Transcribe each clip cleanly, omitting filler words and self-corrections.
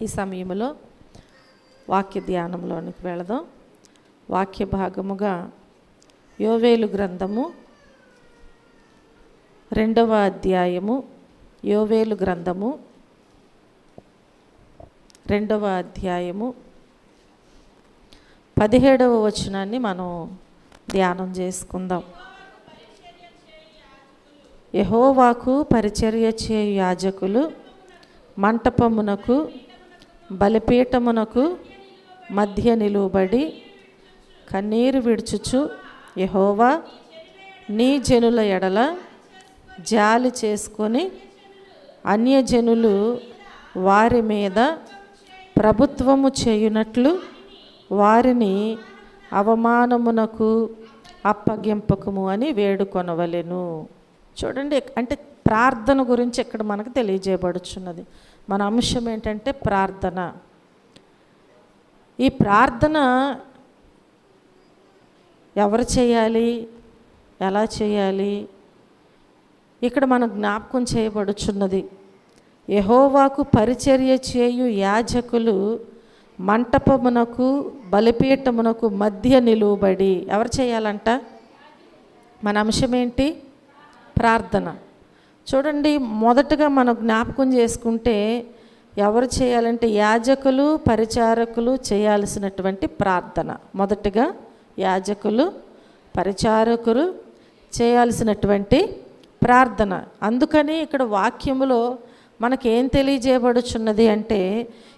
ఈ సమయంలో వాక్య ధ్యానంలోనికి వెళదాం. వాక్య భాగముగా యోవేలు గ్రంథము 2వ అధ్యాయము, యోవేలు గ్రంథము 2వ అధ్యాయము 17వ వచనాన్ని మనం ధ్యానం చేసుకుందాం. యెహోవాకు పరిచర్య చేయు యాజకులు మంటపమునకు బలిపీఠమునకు మధ్య నిలువబడి కన్నీరు విడుచుచు, యెహోవా నీ జనుల ఎడల జాలి చేసుకొని అన్యజనులు వారి మీద ప్రభుత్వము చేయునట్లు వారిని అవమానమునకు అప్పగింపకము అని వేడుకొనవలెను. చూడండి, అంటే ప్రార్థన గురించి ఇక్కడ మనకు తెలియజేయబడుచున్నది. మన అంశం ఏంటంటే ప్రార్థన. ఈ ప్రార్థన ఎవరు చేయాలి, ఎలా చేయాలి, ఇక్కడ మనం జ్ఞాపకం చేయబడుచున్నది. యెహోవాకు పరిచర్య చేయు యాజకులు మంటపమునకు బలిపీఠమునకు మధ్య నిలువబడి ఎవరు చేయాలంట? మన అంశం ఏంటి? ప్రార్థన. చూడండి, మొదటగా మనం జ్ఞాపకం చేసుకుంటే ఎవరు చేయాలంటే యాజకులు పరిచారకులు చేయాల్సినటువంటి ప్రార్థన. మొదటగా యాజకులు పరిచారకులు చేయాల్సినటువంటి ప్రార్థన. అందుకని ఇక్కడ వాక్యములో మనకేం తెలియజేయబడుచున్నది అంటే,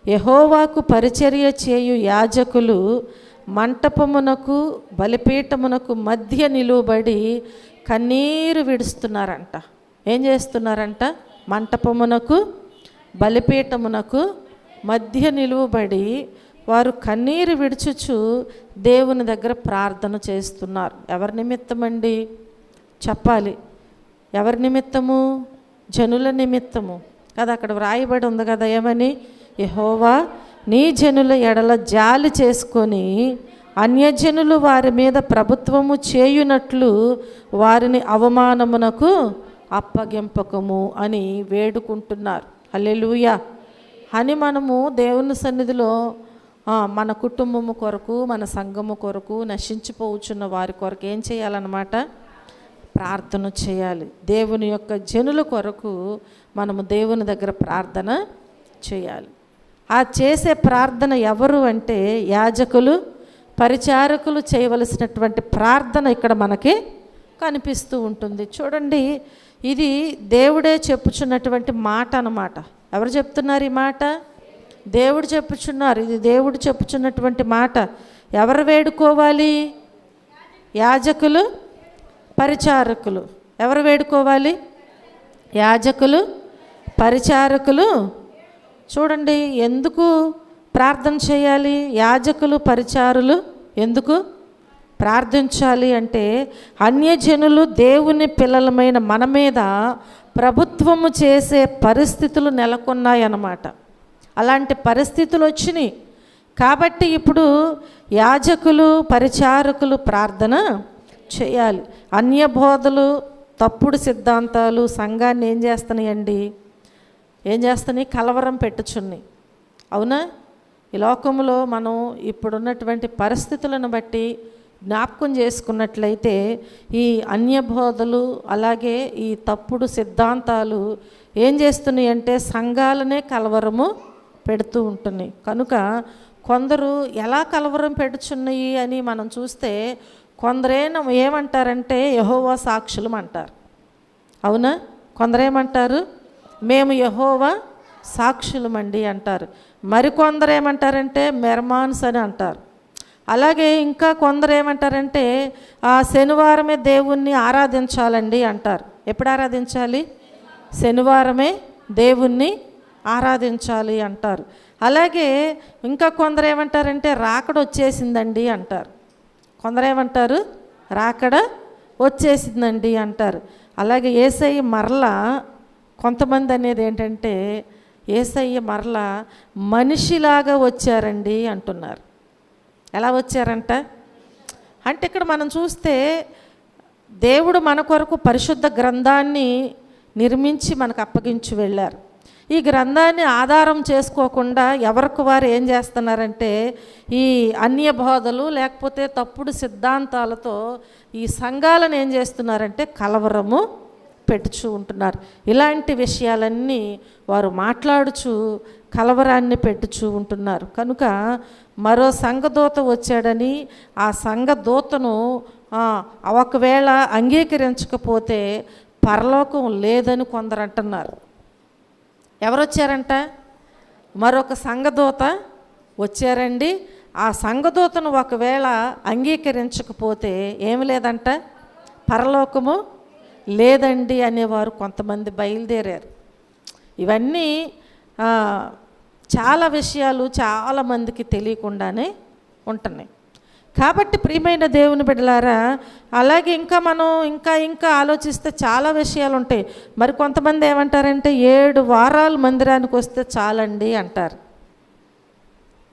యెహోవాకు పరిచర్య చేయు యాజకులు మంటపమునకు బలిపీఠమునకు మధ్య నిలువబడి కన్నీరు విడుస్తున్నారంట. ఏం చేస్తున్నారంట? మంటపమునకు బలిపీఠమునకు మధ్య నిలువబడి వారు కన్నీరు విడుచుచు దేవుని దగ్గర ప్రార్థన చేస్తున్నారు. ఎవరి నిమిత్తమండి? చెప్పాలి. ఎవరి నిమిత్తము? జనుల నిమిత్తము కదా. అక్కడ వ్రాయబడి ఉంది కదా, ఏమని? యెహోవా నీ జనుల ఎడల జాలి చేసుకొని అన్యజనులు వారి మీద ప్రభుత్వము చేయునట్లు వారిని అవమానమునకు అప్పగింపకము అని వేడుకుంటున్నారు. హల్లెలూయా అని మనము దేవుని సన్నిధిలో మన కుటుంబము కొరకు, మన సంఘము కొరకు, నశించిపోవచ్చున్న వారి కొరకు ఏం చేయాలన్నమాట? ప్రార్థన చేయాలి. దేవుని యొక్క జనుల కొరకు మనము దేవుని దగ్గర ప్రార్థన చేయాలి. ఆ చేసే ప్రార్థన ఎవరు అంటే యాజకులు పరిచారకులు చేయవలసినటువంటి ప్రార్థన ఇక్కడ మనకి కనిపిస్తూ ఉంటుంది. చూడండి, ఇది దేవుడే చెప్పుచున్నటువంటి మాట అన్నమాట. ఎవరు చెప్తున్నారు ఈ మాట? దేవుడు చెప్పుచున్నారు. ఇది దేవుడు చెప్పుచున్నటువంటి మాట. ఎవరు వేడుకోవాలి? యాజకులు పరిచారకులు. ఎవరు వేడుకోవాలి? యాజకులు పరిచారకులు. చూడండి, ఎందుకు ప్రార్థన చేయాలి? యాజకులు పరిచారులు ఎందుకు ప్రార్థించాలి అంటే, అన్యజనులు దేవుని పిల్లలమైన మన మీద ప్రభుత్వము చేసే పరిస్థితులు నెలకొన్నాయన్నమాట. అలాంటి పరిస్థితులు వచ్చినాయి కాబట్టి ఇప్పుడు యాజకులు పరిచారకులు ప్రార్థన చేయాలి. అన్య బోధలు, తప్పుడు సిద్ధాంతాలు సంఘాన్ని ఏం చేస్తున్నాయండి? ఏం చేస్తున్నాయి? కలవరం పెట్టుచున్నాయి. అవునా? ఈ లోకంలో మనం ఇప్పుడున్నటువంటి పరిస్థితులను బట్టి జ్ఞాపకం చేసుకున్నట్లయితే ఈ అన్యబోధలు అలాగే ఈ తప్పుడు సిద్ధాంతాలు ఏం చేస్తున్నాయి అంటే సంఘాలనే కలవరము పెడుతూ ఉంటున్నాయి. కనుక కొందరు ఎలా కలవరం పెడుచున్నాయి అని మనం చూస్తే, కొందరేమో ఏమంటారంటే యెహోవా సాక్షులం అంటారు. అవునా? కొందరేమంటారు? మేము యెహోవా సాక్షులమండి అంటారు. మరికొందరు ఏమంటారంటే మెర్మాన్స్ అని అంటారు. అలాగే ఇంకా కొందరు ఏమంటారంటే శనివారమే దేవుణ్ణి ఆరాధించాలండి అంటారు. ఎప్పుడు ఆరాధించాలి? శనివారమే దేవుణ్ణి ఆరాధించాలి అంటారు. అలాగే ఇంకా కొందరు ఏమంటారంటే రాకడ వచ్చేసిందండి అంటారు. కొందరు ఏమంటారు? రాకడ వచ్చేసిందండి అంటారు. అలాగే యేసయ్య మరలా కొంతమంది అనేది ఏంటంటే యేసయ్య మరలా మనిషిలాగా వచ్చారండి అంటున్నారు. ఎలా వచ్చారంట అంటే ఇక్కడ మనం చూస్తే దేవుడు మన కొరకు పరిశుద్ధ గ్రంథాన్ని నిర్మించి మనకు అప్పగించి వెళ్ళారు. ఈ గ్రంథాన్ని ఆధారం చేసుకోకుండా ఎవరికి వారు ఏం చేస్తున్నారంటే ఈ అన్య బోధలు లేకపోతే తప్పుడు సిద్ధాంతాలతో ఈ సంఘాలను ఏం చేస్తున్నారంటే కలవరము పెట్టుచూ ఉంటున్నారు. ఇలాంటి విషయాలన్నీ వారు మాట్లాడుచు కలవరాన్ని పెట్టుచూ ఉంటున్నారు. కనుక మరో సంఘదూత వచ్చాడని ఆ సంఘదూతను ఒకవేళ అంగీకరించకపోతే పరలోకం లేదని కొందరు అంటున్నారు. ఎవరు వచ్చారంట? మరొక సంఘదూత వచ్చారండి. ఆ సంఘదూతను ఒకవేళ అంగీకరించకపోతే ఏమి లేదంట, పరలోకము లేదండి అనేవారు కొంతమంది బయలుదేరారు. ఇవన్నీ చాలా విషయాలు చాలామందికి తెలియకుండానే ఉంటున్నాయి. కాబట్టి ప్రియమైన దేవుని బిడ్డలారా, అలాగే మనం ఇంకా ఆలోచిస్తే చాలా విషయాలు ఉంటాయి. మరి కొంతమంది ఏమంటారంటే 7 వారాలు మందిరానికి వస్తే చాలండి అంటారు.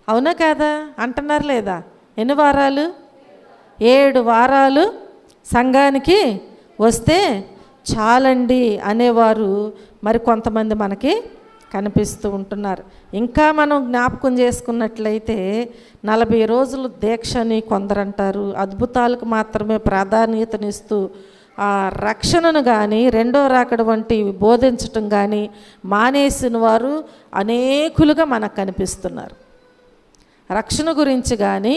అవునా కాదా? అంటున్నారు లేదా? ఎన్ని వారాలు? 7 వారాలు సంఘానికి వస్తే చాలండి అనేవారు మరి కొంతమంది మనకి కనిపిస్తూ ఉంటున్నారు. ఇంకా మనం జ్ఞాపకం చేసుకున్నట్లయితే 40 రోజులు దీక్షని కొందరంటారు. అద్భుతాలకు మాత్రమే ప్రాధాన్యతనిస్తూ ఆ రక్షణను కానీ రెండో రాకడ వంటి బోధించటం కానీ మానేసిన వారు అనేకులుగా మనకు కనిపిస్తున్నారు. రక్షణ గురించి కానీ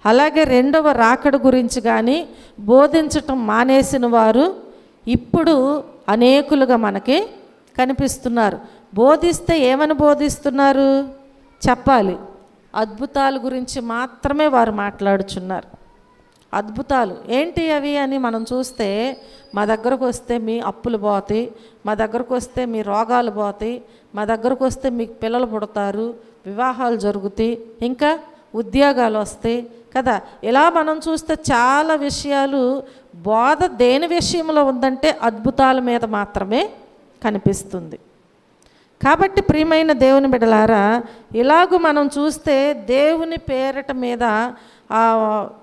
అలాగే రెండవ రాకడ గురించి కానీ బోధించటం మానేసిన వారు ఇప్పుడు అనేకులుగా మనకి కనిపిస్తున్నారు. బోధిస్తే ఏమని బోధిస్తున్నారు చెప్పాలి? అద్భుతాల గురించి మాత్రమే వారు మాట్లాడుచున్నారు. అద్భుతాలు ఏంటి అవి అని మనం చూస్తే, మా దగ్గరకు వస్తే మీ అప్పులు పోతాయి, మా దగ్గరకు వస్తే మీ రోగాలు పోతాయి, మా దగ్గరకు వస్తే మీకు పిల్లలు పుడతారు, వివాహాలు జరుగుతాయి, ఇంకా ఉద్యోగాలు వస్తాయి కదా. ఇలా మనం చూస్తే చాలా విషయాలు బోధ దేని విషయంలో ఉందంటే అద్భుతాల మీద మాత్రమే కనిపిస్తుంది. కాబట్టి ప్రియమైన దేవుని బిడ్డలారా, ఇలాగూ మనం చూస్తే దేవుని పేరట మీద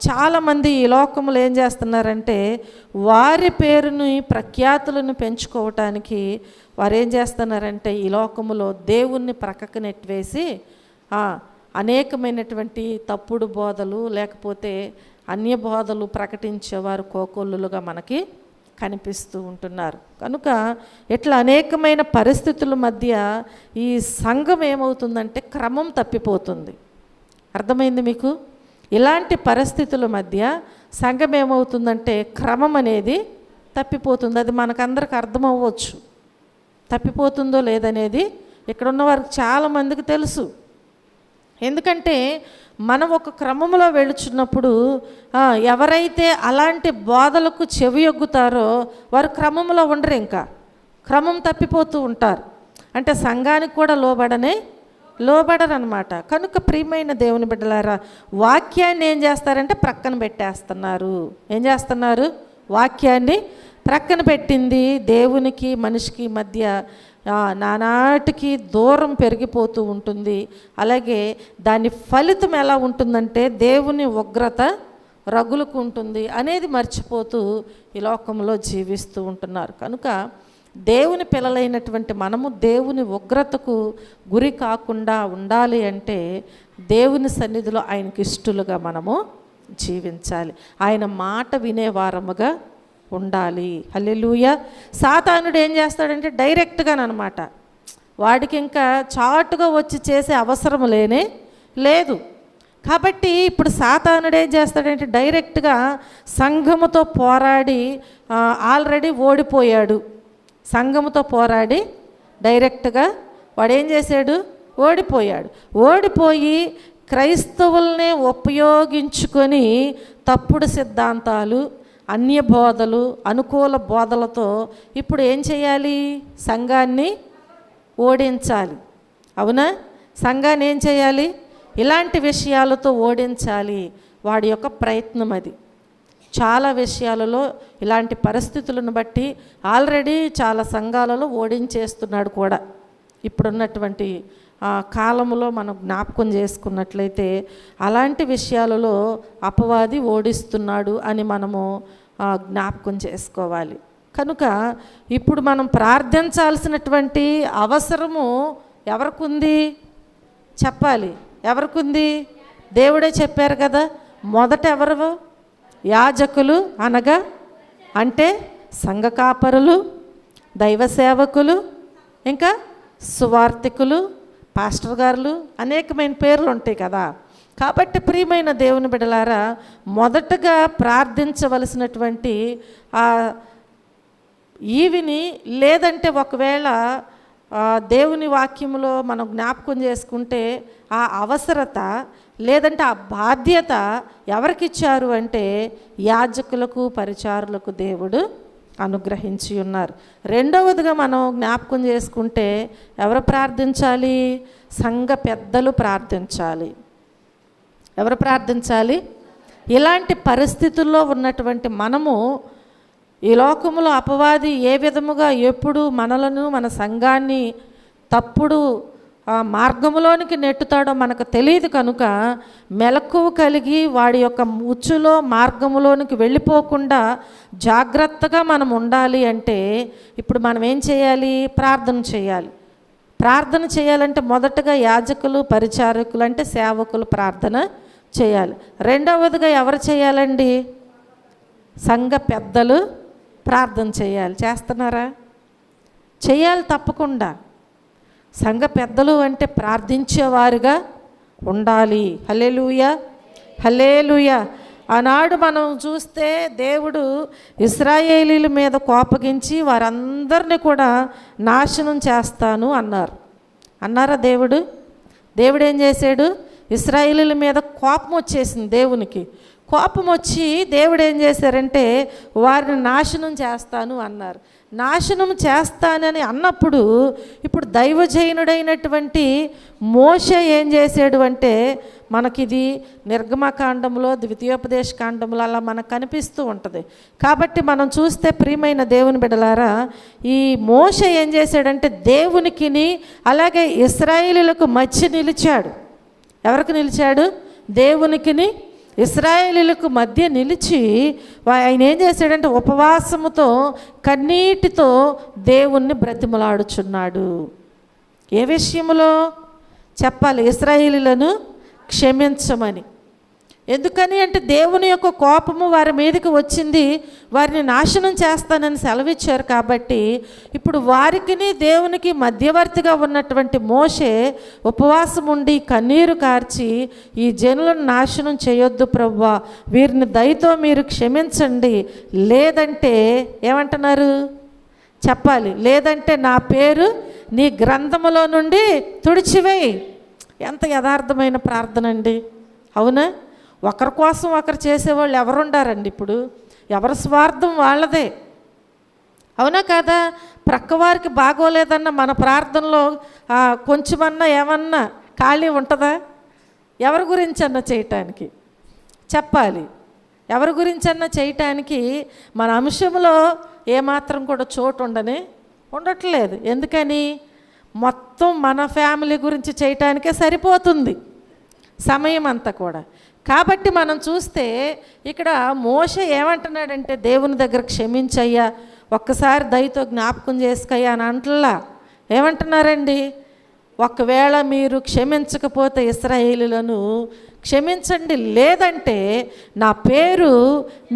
చాలామంది ఈ లోకములు ఏం చేస్తున్నారంటే వారి పేరుని ప్రఖ్యాతులను పెంచుకోవటానికి వారు ఏం చేస్తున్నారంటే ఈ లోకములో దేవుణ్ణి ప్రక్కకు నెట్టివేసి అనేకమైనటువంటి తప్పుడు బోధలు లేకపోతే అన్య బోధలు ప్రకటించేవారు కోకొల్లులుగా మనకి కనిపిస్తూ ఉంటున్నారు. కనుక ఇట్లా అనేకమైన పరిస్థితుల మధ్య ఈ సంఘం ఏమవుతుందంటే క్రమం తప్పిపోతుంది. అర్థమైంది మీకు? ఇలాంటి పరిస్థితుల మధ్య సంఘం ఏమవుతుందంటే క్రమం అనేది తప్పిపోతుంది. అది మనకందరికి అర్థమవ్వచ్చు. తప్పిపోతుందో లేదనేది ఇక్కడ ఉన్న వారికి చాలామందికి తెలుసు. ఎందుకంటే మనం ఒక క్రమంలో వెళుచున్నప్పుడు ఎవరైతే అలాంటి బోధలకు చెవియొగ్గుతారో వారు క్రమంలో ఉండరు, ఇంకా క్రమం తప్పిపోతూ ఉంటారు. అంటే సంఘానికి కూడా లోబడరు అనమాట. కనుక ప్రియమైన దేవుని బిడ్డలారా, వాక్యాన్ని ఏం చేస్తారంటే ప్రక్కన పెట్టేస్తున్నారు. ఏం చేస్తున్నారు? వాక్యాన్ని ప్రక్కన పెట్టింది దేవునికి మనిషికి మధ్య నానాటికి దూరం పెరిగిపోతూ ఉంటుంది. అలాగే దాని ఫలితం ఎలా ఉంటుందంటే దేవుని ఉగ్రత రగులుకు ఉంటుంది అనేది మర్చిపోతూ ఈ లోకంలో జీవిస్తూ ఉంటున్నారు. కనుక దేవుని పిల్లలైనటువంటి మనము దేవుని ఉగ్రతకు గురి కాకుండా ఉండాలి అంటే దేవుని సన్నిధిలో ఆయనకి ఇష్టలుగా మనము జీవించాలి. ఆయన మాట వినేవారముగా ఉండాలి. హల్లెలూయా. సాతానుడు ఏం చేస్తాడంటే డైరెక్ట్గానమాట, వాడికి ఇంకా చాటుగా వచ్చి చేసే అవసరం లేదు. కాబట్టి ఇప్పుడు సాతానుడు ఏం చేస్తాడంటే డైరెక్ట్గా సంఘముతో పోరాడి ఆల్రెడీ ఓడిపోయాడు. సంఘముతో పోరాడి డైరెక్ట్గా వాడు ఏం చేశాడు? ఓడిపోయి క్రైస్తవుల్ని ఉపయోగించుకొని తప్పుడు సిద్ధాంతాలు అన్య బోధలు అనుకూల బోధలతో ఇప్పుడు ఏం చేయాలి? సంఘాన్ని ఓడించాలి. అవునా? సంఘాన్ని ఏం చేయాలి? ఇలాంటి విషయాలతో ఓడించాలి. వాడి యొక్క ప్రయత్నం అది. చాలా విషయాలలో ఇలాంటి పరిస్థితులను బట్టి ఆల్రెడీ చాలా సంఘాలలో ఓడించేస్తున్నాడు కూడా. ఇప్పుడున్నటువంటి కాలంలో మనం జ్ఞాపకం చేసుకున్నట్లయితే అలాంటి విషయాలలో అపవాది ఓడిస్తున్నాడు అని మనము జ్ఞాపకం చేసుకోవాలి. కనుక ఇప్పుడు మనం ప్రార్థించాల్సినటువంటి అవసరము ఎవరికుంది చెప్పాలి. ఎవరికుంది? దేవుడే చెప్పారు కదా. మొదట ఎవరు? యాజకులు అనగా అంటే సంఘ కాపరులు, దైవ సేవకులు, ఇంకా సువార్తికులు, పాస్టర్ గారులు, అనేకమైన పేర్లు ఉంటాయి కదా. కాబట్టి ప్రియమైన దేవుని బిడ్డలారా, మొదటగా ప్రార్థించవలసినటువంటి ఈవిని, లేదంటే ఒకవేళ దేవుని వాక్యములో మనం జ్ఞాపకం చేసుకుంటే ఆ అవసరత లేదంటే ఆ బాధ్యత ఎవరికి ఇచ్చారు అంటే యాజకులకు, పరిచారులకు దేవుడు అనుగ్రహించి ఉన్నారు. రెండవదిగా మనం జ్ఞాపకం చేసుకుంటే ఎవరు ప్రార్థించాలి? సంఘ పెద్దలు ప్రార్థించాలి. ఎవరు ప్రార్థించాలి? ఇలాంటి పరిస్థితుల్లో ఉన్నటువంటి మనము, ఈ లోకములో అపవాది ఏ విధముగా ఎప్పుడు మనలను, మన సంఘాన్ని తప్పుడు మార్గములోనికి నెట్టుతాడో మనకు తెలియదు. కనుక మెలకువ కలిగి వాడి యొక్క ఉచ్చులో మార్గములోనికి వెళ్ళిపోకుండా జాగ్రత్తగా మనం ఉండాలి అంటే ఇప్పుడు మనం ఏం చేయాలి? ప్రార్థన చేయాలి. ప్రార్థన చేయాలంటే మొదటగా యాజకులు, పరిచారకులు అంటే సేవకులు ప్రార్థన చేయాలి. రెండవదిగా ఎవరు చేయాలండి? సంఘ పెద్దలు ప్రార్థన చేయాలి. చేస్తున్నారా? చేయాలి తప్పకుండా. సంఘ పెద్దలు అంటే ప్రార్థించేవారుగా ఉండాలి. హల్లెలూయా, హల్లెలూయా. ఆనాడు మనం చూస్తే దేవుడు ఇశ్రాయేలీల మీద కోపగించి వారందరినీ కూడా నాశనం చేస్తాను అన్నారా దేవుడు? దేవుడు ఏం చేశాడు? ఇశ్రాయేలీల మీద కోపం వచ్చేసింది దేవునికి. కోపం వచ్చి దేవుడు ఏం చేశారంటే వారిని నాశనం చేస్తాను అన్నారు. నాశనం చేస్తానని అన్నప్పుడు ఇప్పుడు దైవజనుడైనటువంటి మోషే ఏం చేశాడు అంటే మనకిది నిర్గమకాండంలో, ద్వితీయోపదేశ కాండంలో అలా మనకు కనిపిస్తూ ఉంటుంది. కాబట్టి మనం చూస్తే ప్రియమైన దేవుని బిడ్డలారా, ఈ మోషే ఏం చేశాడంటే దేవునికిని అలాగే ఇశ్రాయేలీలకు మధ్య నిలిచాడు. ఎవరికి నిలిచాడు? దేవునికిని ఇశ్రాయేలీలకు మధ్య నిలిచి ఆయన ఏం చేశాడంటే ఉపవాసముతో, కన్నీటితో దేవుణ్ణి బ్రతిమలాడుచున్నాడు. ఏ విషయంలో చెప్పాలి? ఇశ్రాయేలీలను క్షమించమని. ఎందుకని అంటే దేవుని యొక్క కోపము వారి మీదకి వచ్చింది, వారిని నాశనం చేస్తానని సెలవిచ్చారు. కాబట్టి ఇప్పుడు వారికిని దేవునికి మధ్యవర్తిగా ఉన్నటువంటి మోషే ఉపవాసం ఉండి కన్నీరు కార్చి, ఈ జనులను నాశనం చేయొద్దు ప్రభువా, వీరిని దయతో మీరు క్షమించండి, లేదంటే ఏమంటున్నారు చెప్పాలి? లేదంటే నా పేరు నీ గ్రంథములో నుండి తుడిచివేయి. ఎంత యథార్థమైన ప్రార్థన అండి, అవునా? ఒకరి కోసం ఒకరు చేసేవాళ్ళు ఎవరుండారండి? ఇప్పుడు ఎవరి స్వార్థం వాళ్ళదే, అవునా కాదా? ప్రక్కవారికి బాగోలేదన్న మన ప్రార్థనలో కొంచెమన్నా ఏమన్నా ఖాళీ ఉంటుందా? ఎవరి గురించి అన్నా చేయటానికి చెప్పాలి? ఎవరి గురించి అన్నా చేయటానికి మన అంశంలో ఏమాత్రం కూడా చోటు ఉండట్లేదు. ఎందుకని? మొత్తం మన ఫ్యామిలీ గురించి చేయటానికే సరిపోతుంది సమయం అంతా కూడా. కాబట్టి మనం చూస్తే ఇక్కడ మోషే ఏమంటున్నాడంటే దేవుని దగ్గర క్షమించయ్యా, ఒక్కసారి దయతో జ్ఞాపకం చేసుకయ్యా అని అంటలా. ఏమంటున్నారండి? ఒకవేళ మీరు క్షమించకపోతే ఇశ్రాయేలీయులను క్షమించండి, లేదంటే నా పేరు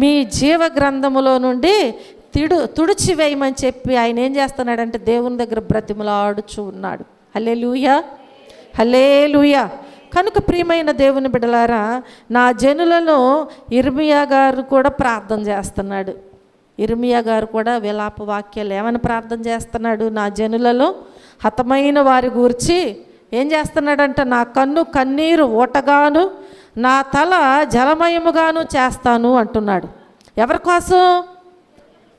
మీ జీవ గ్రంథములో నుండి తుడిచివేయమని చెప్పి ఆయన ఏం చేస్తున్నాడంటే దేవుని దగ్గర బ్రతిమలాడుచు ఉన్నాడు. హల్లెలూయా, హల్లెలూయా. కనుక ప్రియమైన దేవుని బిడ్డలారా, నా జనులలో ఇర్మియా గారు కూడా ప్రార్థన చేస్తున్నాడు. ఇర్మియా గారు కూడా విలాప వాక్యాలు ఏమని ప్రార్థన చేస్తున్నాడు? నా జనులలో హతమైన వారి గూర్చి ఏం చేస్తున్నాడంట? నా కన్ను కన్నీరు ఓటగాను, నా తల జలమయముగాను చేస్తాను అంటున్నాడు. ఎవరి కోసం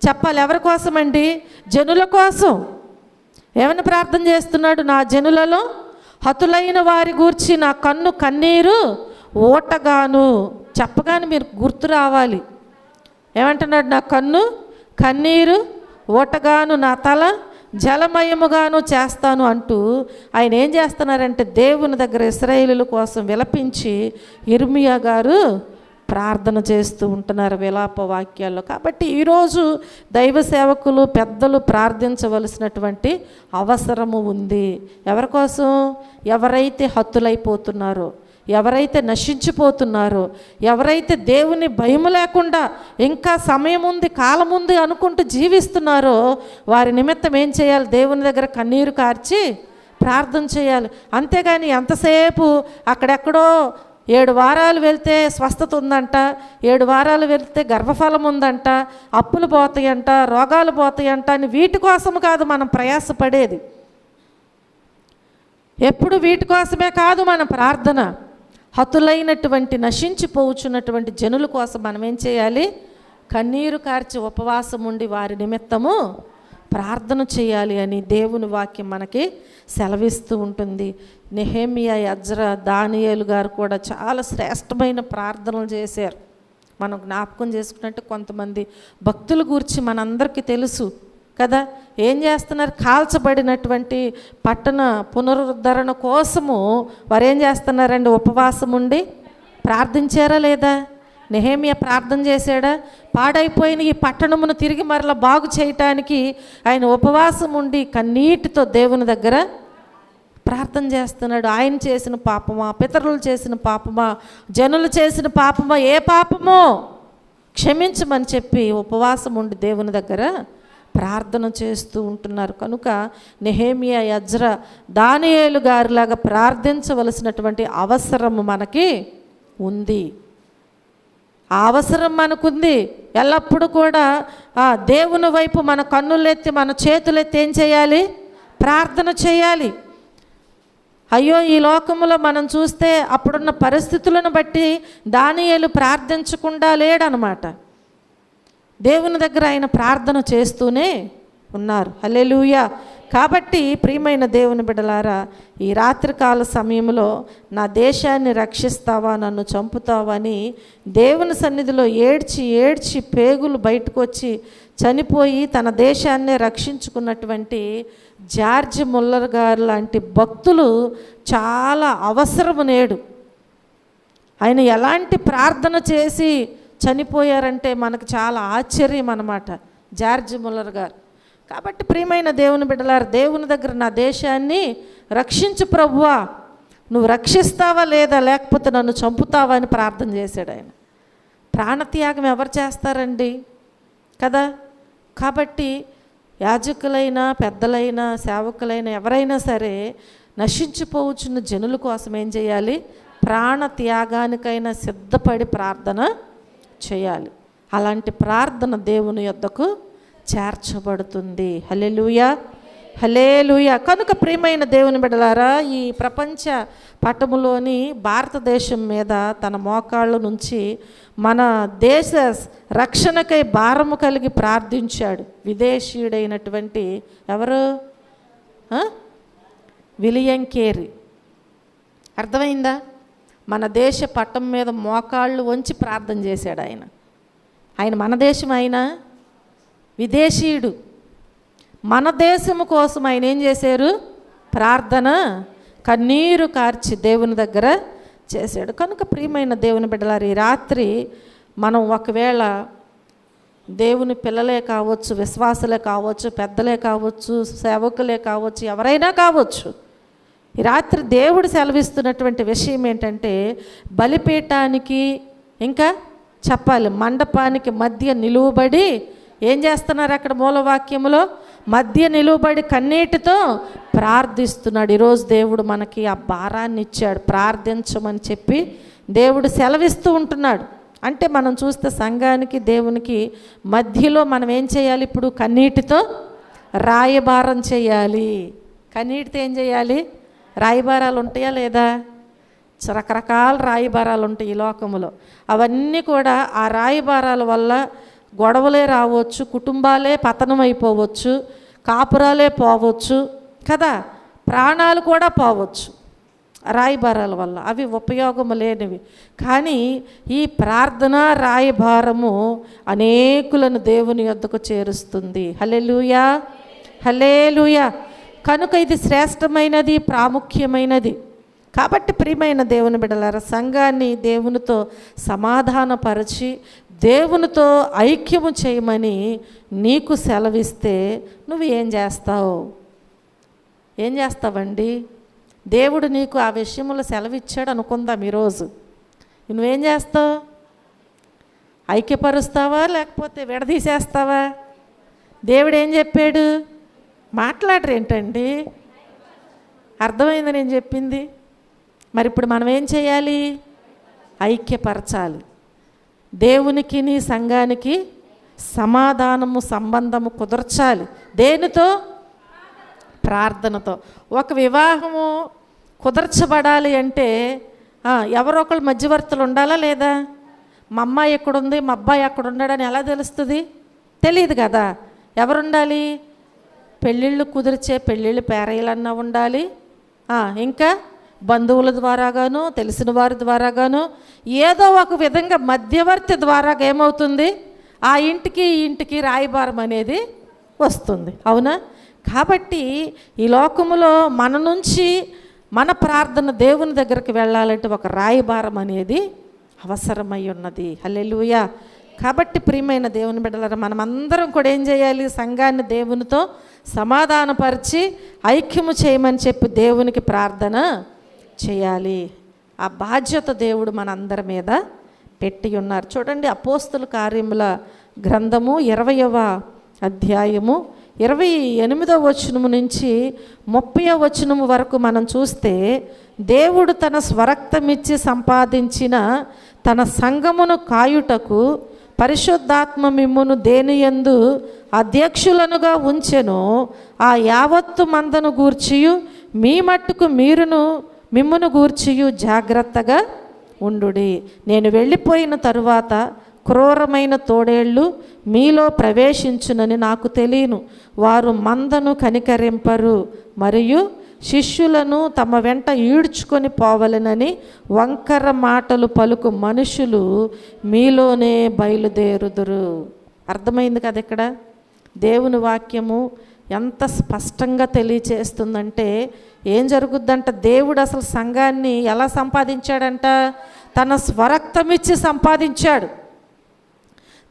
చెప్పాలి? ఎవరి కోసం అండి? జనుల కోసం. ఏమని ప్రార్థన చేస్తున్నాడు? నా జనులలో హతులైన వారి గూర్చి నా కన్ను కన్నీరు ఓటగాను. చెప్పగానే మీరు గుర్తు రావాలి. ఏమంటున్నాడు? నా కన్ను కన్నీరు ఓటగాను, నా తల జలమయముగాను చేస్తాను అంటూ ఆయన ఏం చేస్తున్నారంటే దేవుని దగ్గర ఇశ్రాయేలీయుల కోసం విలపించి ఇర్మియా గారు ప్రార్థన చేస్తూ ఉంటున్నారు విలాప వాక్యాల్లో. కాబట్టి ఈరోజు దైవ సేవకులు పెద్దలు ప్రార్థించవలసినటువంటి అవసరము ఉంది. ఎవరి కోసం? ఎవరైతే హతులైపోతున్నారో, ఎవరైతే నశించిపోతున్నారో, ఎవరైతే దేవుని భయం లేకుండా ఇంకా సమయం ఉంది, కాలం ఉంది అనుకుంటూ జీవిస్తున్నారో వారి నిమిత్తం ఏం చేయాలి? దేవుని దగ్గర కన్నీరు కార్చి ప్రార్థన చేయాలి. అంతేగాని ఎంతసేపు అక్కడెక్కడో 7 వారాలు వెళ్తే స్వస్థత ఉందంట, 7 వారాలు వెళ్తే గర్భఫలం ఉందంట, అప్పులు పోతాయంట, రోగాలు పోతాయంట అని వీటి కోసం కాదు మనం ప్రయాసపడేది. ఎప్పుడు వీటి కోసమే కాదు మన ప్రార్థన. హతులైనటువంటి నశించిపోవచ్చున్నటువంటి జనుల కోసం మనం ఏం చేయాలి? కన్నీరు కార్చి ఉపవాసం ఉండి వారి నిమిత్తము ప్రార్థన చేయాలి అని దేవుని వాక్యం మనకి సెలవిస్తూ ఉంటుంది. నెహెమియా, ఎజ్రా, దానియేలు గారు కూడా చాలా శ్రేష్టమైన ప్రార్థనలు చేశారు. మనం జ్ఞాపకం చేసుకున్నట్టు కొంతమంది భక్తుల గురించి మనందరికీ తెలుసు కదా. ఏం చేస్తున్నారు? కాల్చబడినటువంటి పట్టణ పునరుద్ధరణ కోసము వారు ఏం చేస్తున్నారండి? ఉపవాసం ఉండి ప్రార్థించారా లేదా? నెహెమియా ప్రార్థన చేశాడా? పాడైపోయిన ఈ పట్టణమును తిరిగి మరలా బాగు చేయటానికి ఆయన ఉపవాసం ఉండి కన్నీటితో దేవుని దగ్గర ప్రార్థన చేస్తున్నాడు. ఆయన చేసిన పాపమా, పితరులు చేసిన పాపమా, జనులు చేసిన పాపమా, ఏ పాపమో క్షమించమని చెప్పి ఉపవాసం ఉండి దేవుని దగ్గర ప్రార్థన చేస్తూ ఉంటున్నారు. కనుక నెహెమియా, ఎజ్రా, దానియేలు గారిలాగా ప్రార్థించవలసినటువంటి అవసరం మనకి ఉంది. ఆ అవసరం మనకుంది. ఎల్లప్పుడూ కూడా దేవుని వైపు మన కన్నులెత్తి మన చేతులెత్తి ఏం చేయాలి? ప్రార్థన చేయాలి. అయ్యో, ఈ లోకంలో మనం చూస్తే అప్పుడున్న పరిస్థితులను బట్టి దానియేలు ప్రార్థించకుండా లేడనమాట. దేవుని దగ్గర ఆయన ప్రార్థన చేస్తూనే ఉన్నారు. హల్లెలూయా. కాబట్టి ప్రియమైన దేవుని బిడ్డలారా, ఈ రాత్రికాల సమయంలో నా దేశాన్ని రక్షిస్తావా, నన్ను చంపుతావా అని దేవుని సన్నిధిలో ఏడ్చి ఏడ్చి పేగులు బయటకు వచ్చి చనిపోయి తన దేశాన్నే రక్షించుకున్నటువంటి జార్జ్ ముల్లర్ గారు లాంటి భక్తులు చాలా అవసరము నేడు. ఆయన ఎలాంటి ప్రార్థన చేసి చనిపోయారంటే మనకు చాలా ఆశ్చర్యం అన్నమాట, జార్జ్ ముల్లర్ గారు. కాబట్టి ప్రియమైన దేవుని బిడ్డలారా, దేవుని దగ్గర నా దేశాన్ని రక్షించు ప్రభువా, నువ్వు రక్షిస్తావా లేదా, లేకపోతే నన్ను చంపుతావా అని ప్రార్థన చేశాడు ఆయన. ప్రాణత్యాగం ఎవరు చేస్తారండి కదా. కాబట్టి యాజకులైనా, పెద్దలైనా, సేవకులైనా ఎవరైనా సరే నశించిపోవచ్చున్న జనుల కోసం ఏం చేయాలి? ప్రాణత్యాగానికైనా సిద్ధపడి ప్రార్థన చేయాలి. అలాంటి ప్రార్థన దేవుని యొద్దకు చేర్చబడుతుంది. హల్లెలూయా, హల్లెలూయా. కనుక ప్రియమైన దేవుని బిడ్డలారా, ఈ ప్రపంచ పటములోని భారతదేశం మీద తన మోకాళ్ళ నుంచి మన దేశ రక్షణకై భారము కలిగి ప్రార్థించాడు విదేశీయుడైనటువంటి ఎవరు? William Carey. అర్థమైందా? మన దేశ పట్టం మీద మోకాళ్ళు వంచి ప్రార్థన చేశాడు ఆయన. ఆయన మన దేశం, ఆయన విదేశీయుడు. మన దేశము కోసం ఆయన ఏం చేశారు? ప్రార్థన కన్నీరు కార్చి దేవుని దగ్గర చేశాడు. కనుక ప్రియమైన దేవుని బిడ్డలారా, ఈ రాత్రి మనం ఒకవేళ దేవుని పిల్లలే కావచ్చు, విశ్వాసులే కావచ్చు, పెద్దలే కావచ్చు, సేవకులే కావచ్చు, ఎవరైనా కావచ్చు, ఈ రాత్రి దేవుడు సెలవిస్తున్నటువంటి విషయం ఏంటంటే, బలిపీఠానికి ఇంకా చెప్పాలి మండపానికి మధ్య నిలువబడి ఏం చేస్తున్నారు? అక్కడ మూలవాక్యములో మధ్య నిలువబడి కన్నీటితో ప్రార్థిస్తున్నాడు. ఈరోజు దేవుడు మనకి ఆ భారాన్ని ఇచ్చాడు, ప్రార్థించమని చెప్పి దేవుడు సెలవిస్తూ ఉంటున్నాడు. అంటే మనం చూస్తే సంఘానికి దేవునికి మధ్యలో మనం ఏం చేయాలి? ఇప్పుడు కన్నీటితో రాయబారం చేయాలి. కన్నీటితో ఏం చేయాలి? రాయబారాలు ఉంటాయా లేదా? రకరకాల రాయబారాలు ఉంటాయి ఈ లోకములో. అవన్నీ కూడా ఆ రాయబారాల వల్ల గొడవలే రావచ్చు, కుటుంబాలే పతనం అయిపోవచ్చు, కాపురాలే పోవచ్చు కదా, ప్రాణాలు కూడా పోవచ్చు రాయబారాల వల్ల. అవి ఉపయోగము లేనివి. కానీ ఈ ప్రార్థన రాయబారము అనేకులను దేవుని యొద్దకు చేరుస్తుంది. హల్లెలూయా, హల్లెలూయా. కనుక ఇది శ్రేష్టమైనది, ప్రాముఖ్యమైనది. కాబట్టి ప్రియమైన దేవుని బిడ్డలారా, సంఘాన్ని దేవునితో సమాధానపరిచి దేవునితో ఐక్యము చేయమని నీకు సెలవిస్తే నువ్వు ఏం చేస్తావు? ఏం చేస్తావండి? దేవుడు నీకు ఆ విషయంలో సెలవిచ్చాడు అనుకుందాం. ఈరోజు నువ్వేం చేస్తావు? ఐక్యపరుస్తావా లేకపోతే విడదీసేస్తావా? దేవుడు ఏం చెప్పాడు? మాట్లాడరేంటండి? అర్థమైంది నేను చెప్పింది? మరి ఇప్పుడు మనం ఏం చేయాలి? ఐక్యపరచాలి. దేవునికి నీ సంఘానికి సమాధానము సంబంధము కుదర్చాలి. దేనితో? ప్రార్థనతో. ఒక వివాహము కుదర్చబడాలి అంటే ఎవరో ఒకళ్ళు మధ్యవర్తులు ఉండాలా లేదా? మా అమ్మాయి ఎక్కడుంది, మా అబ్బాయి ఎక్కడ ఉన్నాడని ఎలా తెలుస్తుంది? తెలియదు కదా. ఎవరుండాలి? పెళ్ళిళ్ళు కుదిర్చే పెళ్ళిళ్ళు పేరయ్యలన్నా ఉండాలి. ఇంకా బంధువుల ద్వారాగాను, తెలిసిన వారి ద్వారాగాను, ఏదో ఒక విధంగా మధ్యవర్తి ద్వారా ఏమవుతుంది? ఆ ఇంటికి ఈ ఇంటికి రాయబారం అనేది వస్తుంది. అవునా? కాబట్టి ఈ లోకములో మన నుంచి మన ప్రార్థన దేవుని దగ్గరికి వెళ్ళాలంటే ఒక రాయబారం అనేది అవసరమై ఉన్నది. హల్లెలూయా. కాబట్టి ప్రియమైన దేవుని బిడ్డలారా, మనమందరం కూడా ఏం చేయాలి? సంఘాన్ని దేవునితో సమాధానపరిచి ఐక్యము చేయమని చెప్పి దేవునికి ప్రార్థన చేయాలి. ఆ బాధ్యత దేవుడు మనందరి మీద పెట్టి ఉన్నారు. చూడండి, అపోస్తుల కార్యముల గ్రంథము 20వ అధ్యాయము 28వ వచనము నుంచి 30వ వచనము వరకు మనం చూస్తే, దేవుడు తన స్వరక్తమిచ్చి సంపాదించిన తన సంఘమును కాయుటకు పరిశుద్ధాత్మ మిమ్మును దేనియందు అధ్యక్షులనుగా ఉంచెను. ఆ యావత్తు మందను గూర్చియు మీ మట్టుకు మీరును మిమ్మును గూర్చియు జాగ్రత్తగా ఉండుడి. నేను వెళ్ళిపోయిన తరువాత క్రూరమైన తోడేళ్ళు మీలో ప్రవేశించునని నాకు తెలియను. వారు మందను కనికరింపరు, మరియు శిష్యులను తమ వెంట ఈడ్చుకొని పోవలెనని వంకర మాటలు పలుకు మనుషులు మీలోనే బయలుదేరుదురు. అర్థమైంది కదా? ఇక్కడ దేవుని వాక్యము ఎంత స్పష్టంగా తెలియచేస్తుందంటే ఏం జరుగుద్దంట? దేవుడు అసలు సంఘాన్ని ఎలా సంపాదించాడంట? తన స్వరక్తమిచ్చి సంపాదించాడు.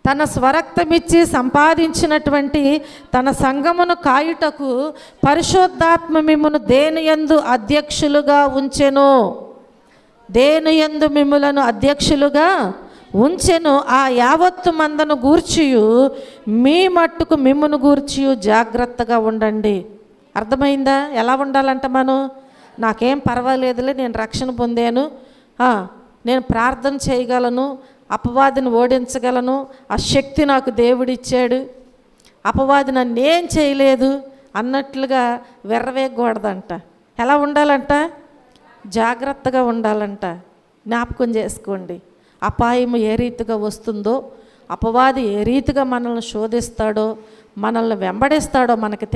తన స్వరక్తమిచ్చి సంపాదించినటువంటి తన సంఘమును కాయుటకు పరిశుద్ధాత్మ మిమ్మును దేనియందు అధ్యక్షులుగా ఉంచెను. దేనియందు మిమ్ములను అధ్యక్షులుగా ఉంచెను. ఆ యావత్తు మందను గూర్చియు మీ మట్టుకు మిమ్మును గూర్చియు జాగ్రత్తగా ఉండండి. అర్థమైందా? ఎలా ఉండాలంట మనం? నాకేం పర్వాలేదులే, నేను రక్షణ పొందాను, నేను ప్రార్థన చేయగలను, అపవాదిని ఓడించగలను, ఆ శక్తి నాకు దేవుడిచ్చాడు, అపవాది నన్ను ఏం చేయలేదు అన్నట్లుగా వెర్రవేయకూడదంట. ఎలా ఉండాలంట? జాగ్రత్తగా ఉండాలంట. జ్ఞాపకం చేసుకోండి, అపాయము ఏ రీతిగా వస్తుందో, అపవాది ఏ రీతిగా మనల్ని శోధిస్తాడో, మనల్ని వెంబడిస్తాడో మనకు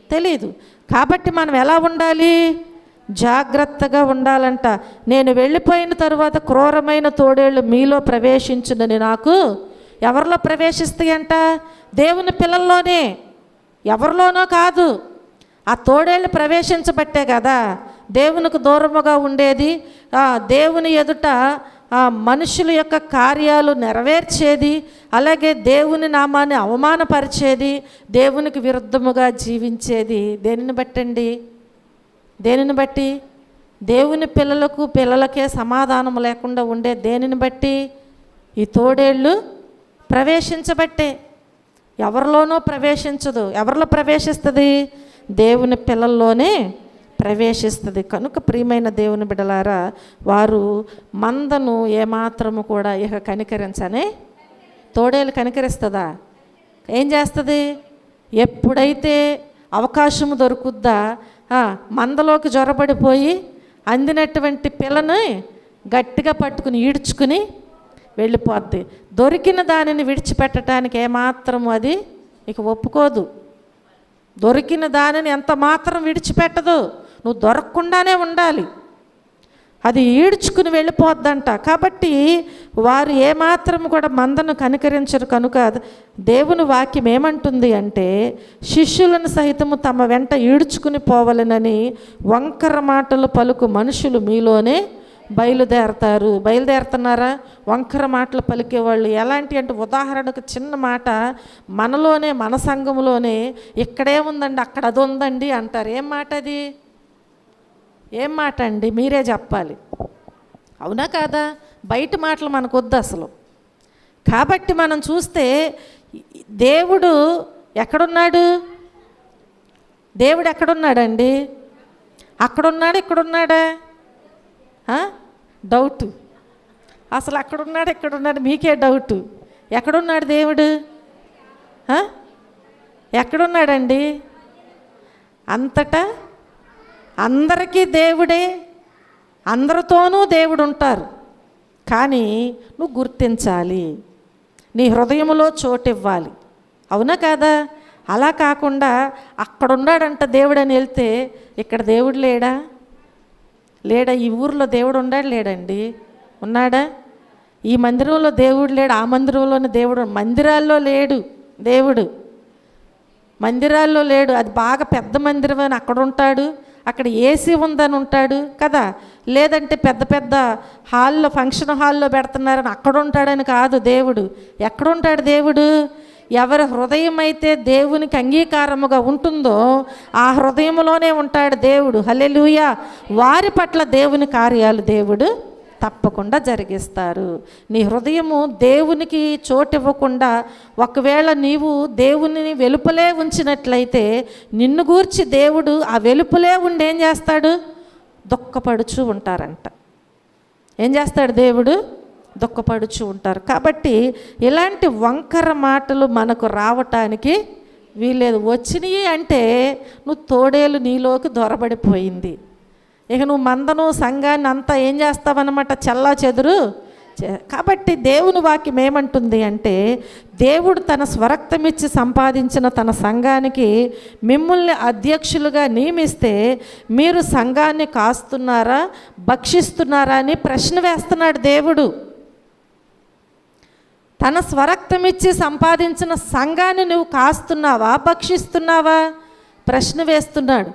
తెలియదు. కాబట్టి మనం ఎలా ఉండాలి? జాగ్రత్తగా ఉండాలంట. నేను వెళ్ళిపోయిన తరువాత క్రూరమైన తోడేళ్ళు మీలో ప్రవేశించునని నాకు. ఎవరిలో ప్రవేశిస్తాయంట? దేవుని పిల్లల్లోనే, ఎవరిలోనో కాదు. ఆ తోడేళ్ళు ప్రవేశించబట్టే కదా దేవునికి దూరముగా ఉండేది, దేవుని ఎదుట మనుషుల యొక్క కార్యాలు నెరవేర్చేది, అలాగే దేవుని నామాన్ని అవమానపరిచేది, దేవునికి విరుద్ధముగా జీవించేది. దేనిని బట్టండి? దేనిని బట్టి? దేవుని పిల్లలకే సమాధానం లేకుండా ఉండే దేనిని బట్టి? ఈ తోడేళ్ళు ప్రవేశించబట్టే. ఎవరిలోనూ ప్రవేశించదు. ఎవరిలో ప్రవేశిస్తుంది? దేవుని పిల్లల్లోనే ప్రవేశిస్తుంది. కనుక ప్రియమైన దేవుని బిడ్డలారా, వారు మందను ఏమాత్రము కూడా ఇక కనికరించనే. తోడేలు కనికరిస్తుందా? ఏం చేస్తుంది? ఎప్పుడైతే అవకాశము దొరుకుద్దా మందలోకి జొరబడిపోయి అందినటువంటి పిల్లని గట్టిగా పట్టుకుని ఈడ్చుకుని వెళ్ళిపోద్ది. దొరికిన దానిని విడిచిపెట్టడానికి ఏమాత్రము అది ఇక ఒప్పుకోదు. దొరికిన దానిని ఎంత మాత్రం విడిచిపెట్టదు. నువ్వు దొరకకుండానే ఉండాలి. అది ఈడ్చుకుని వెళ్ళిపోద్దంట. కాబట్టి వారు ఏమాత్రం కూడా మందను కనికరించరు. కనుక దేవుని వాక్యం ఏమంటుంది అంటే, శిష్యులను సహితము తమ వెంట ఈడ్చుకుని పోవలెనని వంకర మాటలు పలుకు మనుషులు మీలోనే బయలుదేరుతున్నారా? వంకర మాటలు పలికేవాళ్ళు ఎలాంటి అంటే, ఉదాహరణకు చిన్న మాట, మనలోనే మన సంఘంలోనే ఇక్కడేముందండి అక్కడ అది ఉందండి అంటారు. ఏం మాట అది? ఏం మాట అండి? మీరే చెప్పాలి. అవునా కాదా? బయట మాటలు మనకు వద్దు అసలు. కాబట్టి మనం చూస్తే దేవుడు ఎక్కడున్నాడు? దేవుడు ఎక్కడున్నాడండి? అక్కడున్నాడు, ఇక్కడున్నాడా? డౌటు. అసలు అక్కడున్నాడు, ఇక్కడున్నాడు, మీకే డౌటు. ఎక్కడున్నాడు దేవుడు? ఎక్కడున్నాడండి? అంతటా అందరికీ దేవుడే, అందరితోనూ దేవుడు ఉంటారు. కానీ నువ్వు గుర్తించాలి, నీ హృదయంలో చోటు ఇవ్వాలి. అవునా కాదా? అలా కాకుండా అక్కడున్నాడంట దేవుడు అని వెళ్తే, ఇక్కడ దేవుడు లేడా? ఈ ఊరిలో దేవుడు ఉన్నాడు లేడండి? ఉన్నాడా? ఈ మందిరంలో దేవుడు లేడు, ఆ మందిరంలోనే దేవుడు. మందిరాల్లో లేడు దేవుడు, మందిరాల్లో లేడు. అది బాగా పెద్ద మందిరం అని అక్కడ ఉంటాడు, అక్కడ ఏసీ ఉందని ఉంటాడు కదా. లేదంటే పెద్ద పెద్ద హాల్లో, ఫంక్షన్ హాల్లో పెడుతున్నారని అక్కడ ఉంటాడని కాదు దేవుడు. ఎక్కడుంటాడు దేవుడు? ఎవరి హృదయం అయితే దేవునికి అంగీకారముగా ఉంటుందో ఆ హృదయంలోనే ఉంటాడు దేవుడు. హల్లెలూయా. వారి పట్ల దేవుని కార్యాలు దేవుడు తప్పకుండా జరిగిస్తారు. నీ హృదయము దేవునికి చోటు ఇవ్వకుండా ఒకవేళ నీవు దేవుని వెలుపలే ఉంచినట్లయితే నిన్ను గూర్చి దేవుడు ఆ వెలుపలే ఉండి ఏం చేస్తాడు? దుఃఖపడుచు ఉంటారంట. ఏం చేస్తాడు దేవుడు? దుఃఖపడుచు ఉంటారు. కాబట్టి ఇలాంటి వంకర మాటలు మనకు రావటానికి వీలేదు. వచ్చినాయి అంటే నువ్వు తోడేలు నీలోకి దొరబడిపోయింది. ఇక నువ్వు మందను సంఘాన్ని అంతా ఏం చేస్తావన్నమాట? చెల్లా చెదురు. కాబట్టి దేవుని వాక్యం ఏమంటుంది అంటే, దేవుడు తన స్వరక్తమిచ్చి సంపాదించిన తన సంఘానికి మిమ్మల్ని అధ్యక్షులుగా నియమిస్తే మీరు సంఘాన్ని కాస్తున్నారా, భక్షిస్తున్నారా అని ప్రశ్న వేస్తున్నాడు దేవుడు. తన స్వరక్తమిచ్చి సంపాదించిన సంఘాన్ని నువ్వు కాస్తున్నావా, భక్షిస్తున్నావా? ప్రశ్న వేస్తున్నాడు.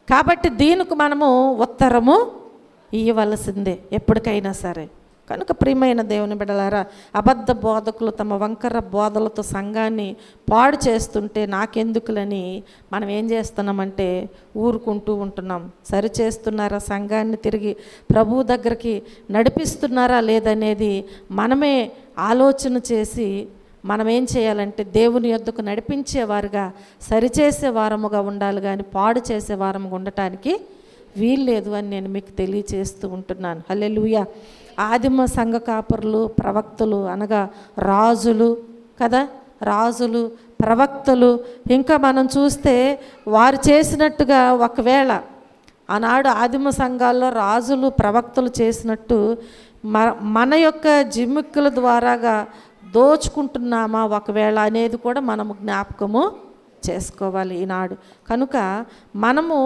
కాబట్టి దీనికి మనము ఉత్తరము ఇవ్వవలసిందే ఎప్పటికైనా సరే. కనుక ప్రియమైన దేవుని బిడ్డలారా, అబద్ధ బోధకులు తమ వంకర బోధలతో సంఘాన్ని పాడు చేస్తుంటే నాకెందుకులని మనం ఏం చేస్తున్నామంటే ఊరుకుంటూ ఉంటున్నాం. సరి చేస్తున్నారా? సంఘాన్ని తిరిగి ప్రభువు దగ్గరికి నడిపిస్తున్నారా లేదనేది మనమే ఆలోచన చేసి మనం ఏం చేయాలంటే దేవుని యొద్దకు నడిపించేవారుగా, సరిచేసే వారముగా ఉండాలి, కానీ పాడు చేసే వారముగా ఉండటానికి వీల్లేదు అని నేను మీకు తెలియచేస్తూ ఉంటున్నాను. హల్లెలూయా. ఆదిమ సంఘ కాపరులు, ప్రవక్తలు అనగా రాజులు కదా, రాజులు, ప్రవక్తలు, ఇంకా మనం చూస్తే వారు చేసినట్టుగా ఒకవేళ ఆనాడు ఆదిమ సంఘాల్లో రాజులు, ప్రవక్తలు చేసినట్టు మన యొక్క జిమ్మిక్కుల ద్వారాగా దోచుకుంటున్నామా ఒకవేళ అనేది కూడా మనము జ్ఞాపకము చేసుకోవాలి ఈనాడు. కనుక మనము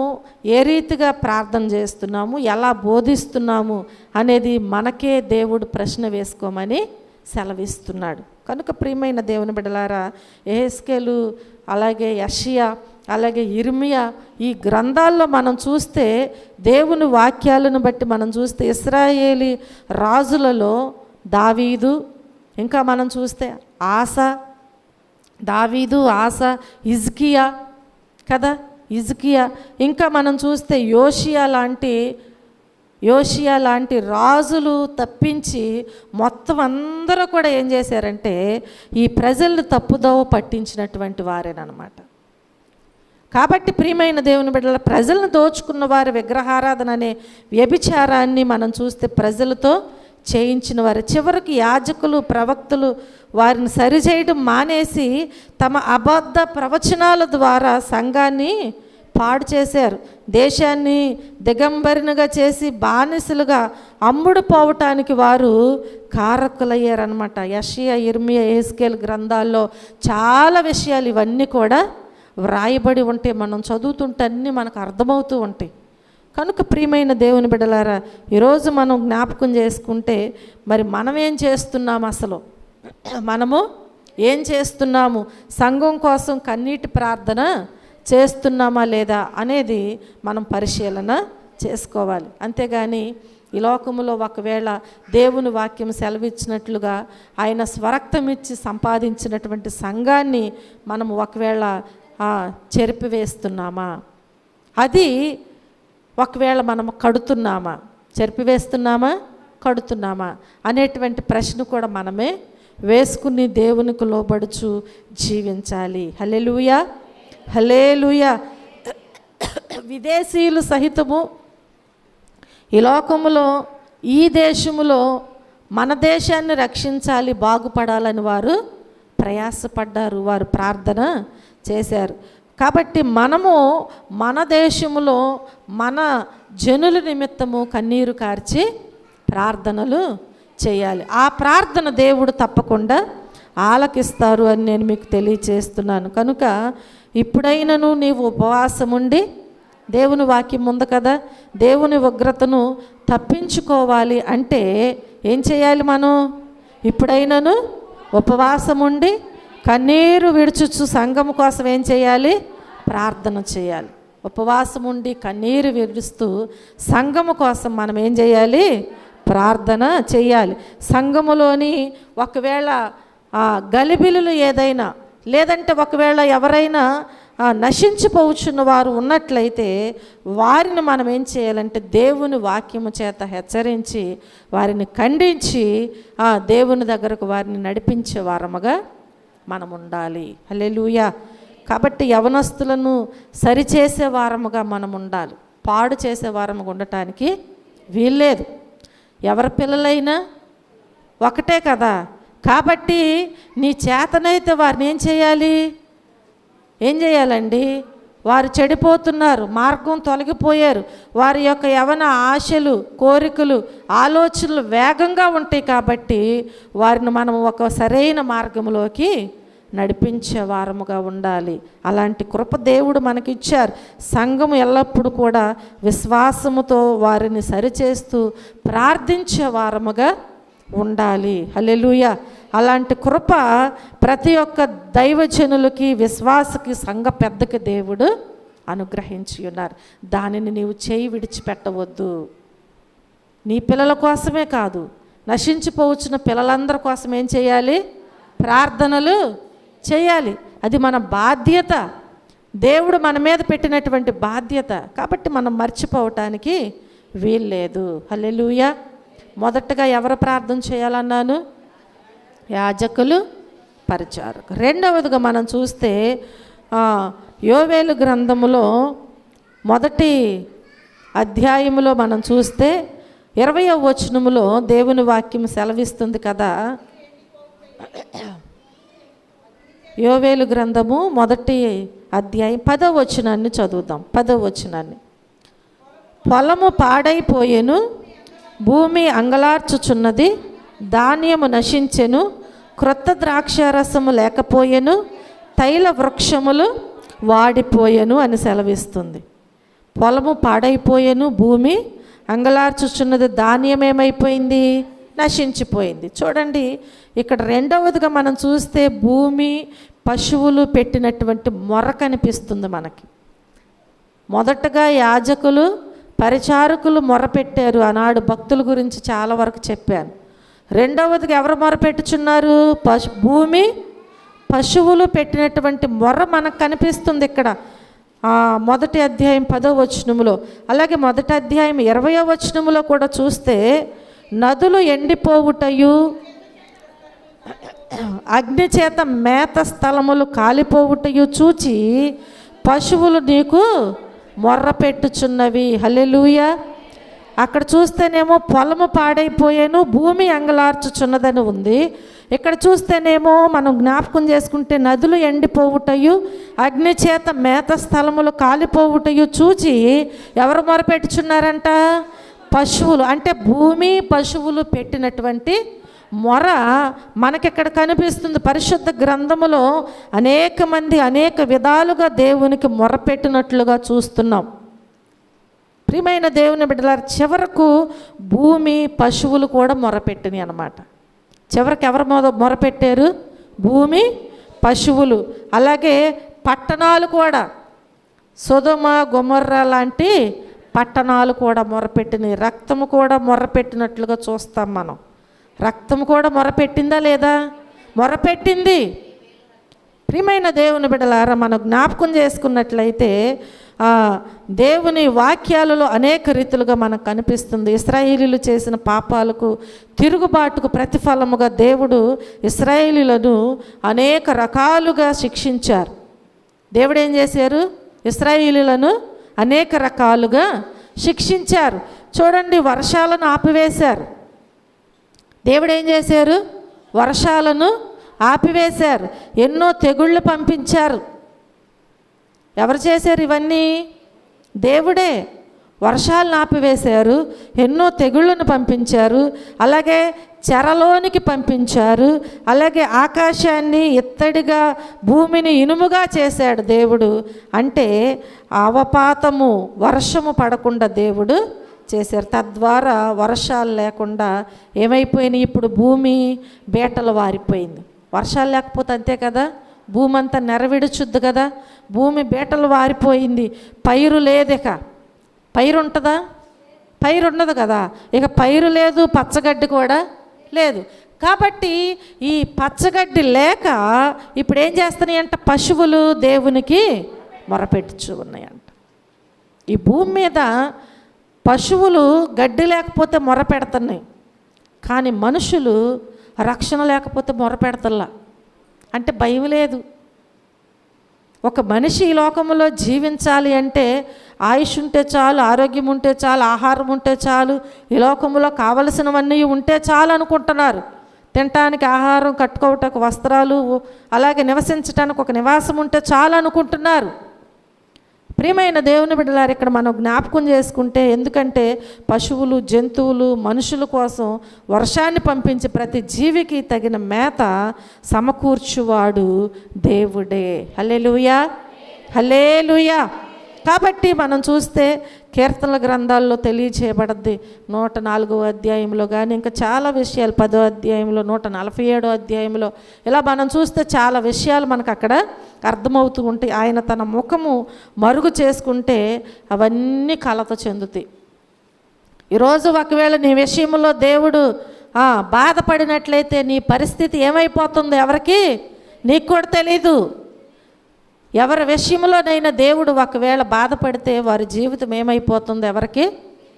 ఏ రీతిగా ప్రార్థన చేస్తున్నాము, ఎలా బోధిస్తున్నాము అనేది మనకే దేవుడు ప్రశ్న వేసుకోమని సెలవిస్తున్నాడు. కనుక ప్రియమైన దేవుని బిడ్డలారా, యెహెజ్కేలు, అలాగే యెషయా, అలాగే ఇర్మియా, ఈ గ్రంథాల్లో మనం చూస్తే దేవుని వాక్యాలను బట్టి మనం చూస్తే ఇశ్రాయేలీ రాజులలో దావీదు, ఇంకా మనం చూస్తే దావీదు, ఆసా, హిజ్కియా కదా, హిజ్కియా, ఇంకా మనం చూస్తే యోషియా లాంటి రాజులు తప్పించి మొత్తం అందరూ కూడా ఏం చేశారంటే ఈ ప్రజలను తప్పుదోవ పట్టించినటువంటి వారేనమాట. కాబట్టి ప్రియమైన దేవుని బిడ్డల, ప్రజలను దోచుకున్న వారి విగ్రహారాధన అనే వ్యభిచారాన్ని మనం చూస్తే ప్రజలతో చేయించిన వారు చివరికి యాజకులు, ప్రవక్తలు వారిని సరిచేయడం మానేసి తమ అబద్ధ ప్రవచనాల ద్వారా సంఘాన్ని పాడు చేశారు. దేశాన్ని దిగంబరినిగా చేసి బానిసలుగా అమ్ముడు పోవటానికి వారు కారకులయ్యారనమాట. యెషయా, ఇర్మియా, యెహెజ్కేలు గ్రంథాల్లో చాలా విషయాలు ఇవన్నీ కూడా వ్రాయబడి ఉంటే మనం చదువుతుంటే అన్నీ మనకు అర్థమవుతూ ఉంటాయి. కనుక ప్రియమైన దేవుని బిడ్డలారా, ఈరోజు మనం జ్ఞాపకం చేసుకుంటే మరి మనం ఏం చేస్తున్నాము, అసలు మనము ఏం చేస్తున్నాము, సంఘం కోసం కన్నీటి ప్రార్థన చేస్తున్నామా లేదా అనేది మనం పరిశీలన చేసుకోవాలి. అంతేగాని ఈ లోకములో ఒకవేళ దేవుని వాక్యం సెలవిచ్చినట్లుగా ఆయన స్వరక్తమిచ్చి సంపాదించినటువంటి సంఘాన్ని మనము ఒకవేళ చెరిపివేస్తున్నామా, అది ఒకవేళ మనము కడుతున్నామా, చెరిపివేస్తున్నామా కడుతున్నామా అనేటువంటి ప్రశ్న కూడా మనమే వేసుకుని దేవునికి లోబడుచు జీవించాలి. హల్లెలూయా, హల్లెలూయా. విదేశీయులు సహితము ఈ లోకములో, ఈ దేశములో మన దేశాన్ని రక్షించాలి, బాగుపడాలని వారు ప్రయాసపడ్డారు, వారు ప్రార్థన చేశారు. కాబట్టి మనము మన దేశములో మన జనుల నిమిత్తము కన్నీరు కార్చి ప్రార్థనలు చేయాలి. ఆ ప్రార్థన దేవుడు తప్పకుండా ఆలకిస్తారు అని నేను మీకు తెలియచేస్తున్నాను. కనుక ఇప్పుడైనను నీవు ఉపవాసం ఉండి, దేవుని వాక్యం ఉంది కదా, దేవుని ఉగ్రతను తప్పించుకోవాలి అంటే ఏం చేయాలి, మనం ఇప్పుడైనను ఉపవాసం ఉండి కన్నీరు విడుచుచు సంఘం కోసం ఏం చేయాలి, ప్రార్థన చేయాలి. ఉపవాసం ఉండి కన్నీరు విడుస్తూ సంఘము కోసం మనం ఏం చేయాలి, ప్రార్థన చేయాలి. సంఘములోని ఒకవేళ గలిబిలులు ఏదైనా, లేదంటే ఒకవేళ ఎవరైనా నశించిపోవచ్చున్న వారు ఉన్నట్లయితే వారిని మనం ఏం చేయాలంటే దేవుని వాక్యము చేత హెచ్చరించి వారిని ఖండించి దేవుని దగ్గరకు వారిని నడిపించే వారముగా మనం ఉండాలి. హల్లెలూయా. కాబట్టి యవనస్తులను సరిచేసే వారముగా మనం ఉండాలి, పాడు చేసే వారముగా ఉండటానికి వీల్లేదు. ఎవరి పిల్లలైనా ఒకటే కదా. కాబట్టి నీ చేతనైతే వారిని ఏం చేయాలండి, వారు చెడిపోతున్నారు, మార్గం తొలగిపోయారు, వారి యొక్క యవన ఆశలు, కోరికలు, ఆలోచనలు వేగంగా ఉంటాయి. కాబట్టి వారిని మనం ఒక సరైన మార్గంలోకి నడిపించే వారముగా ఉండాలి. అలాంటి కృప దేవుడు మనకిచ్చారు. సంఘము ఎల్లప్పుడూ కూడా విశ్వాసముతో వారిని సరిచేస్తూ ప్రార్థించే వారముగా ఉండాలి. హల్లెలూయా. అలాంటి కృప ప్రతి ఒక్క దైవజనులకి, విశ్వాసకి, సంఘ పెద్దకి దేవుడు అనుగ్రహించి ఉన్నారు. దానిని నీవు చేయి విడిచిపెట్టవద్దు. నీ పిల్లల కోసమే కాదు, నశించిపోవచ్చిన పిల్లలందరి కోసం ఏం చేయాలి, ప్రార్థనలు చేయాలి. అది మన బాధ్యత, దేవుడు మన మీద పెట్టినటువంటి బాధ్యత. కాబట్టి మనం మర్చిపోవటానికి వీల్లేదు. హల్లెలూయా. మొదటగా ఎవరు ప్రార్థన చేయాలన్నాను, యాజకులు, పరిచారకులు. రెండవదిగా మనం చూస్తే యోవేలు గ్రంథములో మొదటి అధ్యాయములో మనం చూస్తే 20వ వచనములో దేవుని వాక్యం సెలవిస్తుంది కదా. యోవేలు గ్రంథము మొదటి అధ్యాయం 10వ వచనాన్ని చదువుదాం. 10వ వచనాన్ని. పొలము పాడైపోయెను, భూమి అంగలార్చుచున్నది, ధాన్యము నశించెను, క్రొత్త ద్రాక్షారసము లేకపోయెను, తైల వృక్షములు వాడిపోయెను అని సెలవిస్తుంది. పొలము పాడైపోయెను, భూమి అంగలార్చుచున్నది, ధాన్యం ఏమైపోయింది, నశించిపోయింది. చూడండి, ఇక్కడ రెండవదిగా మనం చూస్తే భూమి, పశువులు పెట్టినటువంటి మొర కనిపిస్తుంది మనకి. మొదటగా యాజకులు, పరిచారకులు మొరపెట్టారు. ఆనాడు భక్తుల గురించి చాలా వరకు చెప్పాను. రెండవదిగా ఎవరు మొరపెట్టుచున్నారు, భూమి, పశువులు పెట్టినటువంటి మొర మనకు కనిపిస్తుంది ఇక్కడ మొదటి అధ్యాయం 10వ వచనములో. అలాగే మొదటి అధ్యాయం 20వ వచనములో కూడా చూస్తే నదులు ఎండిపోవుటయు, అగ్ని చేత మేత స్థలములు కాలిపోవుటయు చూచి పశువులు నీకు మొర్ర పెట్టుచున్నవి. హల్లెలూయా. అక్కడ చూస్తేనేమో పొలము పాడైపోయాను, భూమి అంగలార్చుచున్నదని ఉంది. ఇక్కడ చూస్తేనేమో మనం జ్ఞాపకం చేసుకుంటే నదులు ఎండిపోవుటయు, అగ్ని చేత మేత స్థలములు కాలిపోవుటయు చూచి ఎవరు మొరపెట్టుచున్నారంట, పశువులు. అంటే భూమి, పశువులు పెట్టినటువంటి మొర మనకిక్కడ కనిపిస్తుంది. పరిశుద్ధ గ్రంథములో అనేక మంది అనేక విధాలుగా దేవునికి మొరపెట్టినట్లుగా చూస్తున్నాం. ప్రియమైన దేవుని బిడ్డలారా, చివరకు భూమి పశువులు కూడా మొరపెట్టినాయి అన్నమాట. చివరికి ఎవరు మొరపెట్టారు? భూమి, పశువులు, అలాగే పట్టణాలు కూడా. సొదొమ గొమొర్రా లాంటి పట్టణాలు కూడా మొరపెట్టినాయి. రక్తము కూడా మొరపెట్టినట్లుగా చూస్తాం మనం. రక్తము కూడా మొరపెట్టిందా లేదా? మొరపెట్టింది. ప్రియమైన దేవుని బిడ్డలారా, మనం జ్ఞాపకం చేసుకున్నట్లయితే దేవుని వాక్యాలలో అనేక రీతులుగా మనకు కనిపిస్తుంది. ఇశ్రాయేలీయులు చేసిన పాపాలకు, తిరుగుబాటుకు ప్రతిఫలముగా దేవుడు ఇశ్రాయేలీయులను అనేక రకాలుగా శిక్షించారు. దేవుడు ఏం చేశారు? ఇశ్రాయేలీయులను అనేక రకాలుగా శిక్షించారు. చూడండి, వర్షాలను ఆపివేశారు. దేవుడు ఏం చేశారు? వర్షాలను ఆపివేశారు. ఎన్నో తెగుళ్ళు పంపించారు. ఎవరు చేశారు ఇవన్నీ? దేవుడే. వర్షాలను ఆపివేశారు, ఎన్నో తెగుళ్ళను పంపించారు, అలాగే చెరలోనికి పంపించారు, అలాగే ఆకాశాన్ని ఇత్తడిగా, భూమిని ఇనుముగా చేశాడు దేవుడు. అంటే అవపాతము, వర్షము పడకుండా దేవుడు చేశారు. తద్వారా వర్షాలు లేకుండా ఏమైపోయినాయి? ఇప్పుడు భూమి బేటలు వారిపోయింది. వర్షాలు లేకపోతే అంతే కదా, భూమి అంతా నెరవిడుచుద్దు కదా. భూమి బేటలు వారిపోయింది. పైరు లేదు. ఇక పైరు ఉంటుందా? పైరు ఉండదు కదా. ఇక పైరు లేదు, పచ్చగడ్డి కూడా లేదు. కాబట్టి ఈ పచ్చగడ్డి లేక ఇప్పుడు ఏం చేస్తున్నాయి అంట? పశువులు దేవునికి మొరపెట్టుచు ఉన్నాయంట. ఈ భూమి మీద పశువులు గడ్డి లేకపోతే మొరపెడుతున్నాయి, కానీ మనుషులు రక్షణ లేకపోతే మొరపెడతల్లా. అంటే భయం లేదు. ఒక మనిషి ఈ లోకంలో జీవించాలి అంటే ఆయుష్ ఉంటే చాలు, ఆరోగ్యం ఉంటే చాలు, ఆహారం ఉంటే చాలు, ఈ లోకంలో కావలసినవన్నీ ఉంటే చాలు అనుకుంటున్నారు. తినటానికి ఆహారం, కట్టుకోవటానికి వస్త్రాలు, అలాగే నివసించడానికి ఒక నివాసం ఉంటే చాలు అనుకుంటున్నారు. ప్రియమైన దేవుని బిడ్డలారు, ఇక్కడ మనం జ్ఞాపకం చేసుకుంటే, ఎందుకంటే పశువులు, జంతువులు, మనుషుల కోసం వర్షాన్ని పంపించి ప్రతి జీవికి తగిన మేత సమకూర్చువాడు దేవుడే. హల్లెలూయా, హల్లెలూయా. కాబట్టి మనం చూస్తే కీర్తనల గ్రంథాల్లో తెలియచేయబడద్ది. 104వ అధ్యాయంలో కానీ ఇంకా చాలా విషయాలు, 10వ అధ్యాయంలో, 147వ అధ్యాయంలో, ఇలా మనం చూస్తే చాలా విషయాలు మనకు అక్కడ అర్థమవుతూ ఉంటాయి. ఆయన తన ముఖము మరుగు చేసుకుంటే అవన్నీ కలత చెందుతాయి. ఈరోజు ఒకవేళ నీ విషయంలో దేవుడు బాధపడినట్లయితే నీ పరిస్థితి ఏమైపోతుందో ఎవరికి? నీకు కూడా తెలీదు. ఎవరి విషయంలోనైనా దేవుడు ఒకవేళ బాధపడితే వారి జీవితం ఏమైపోతుందో ఎవరికి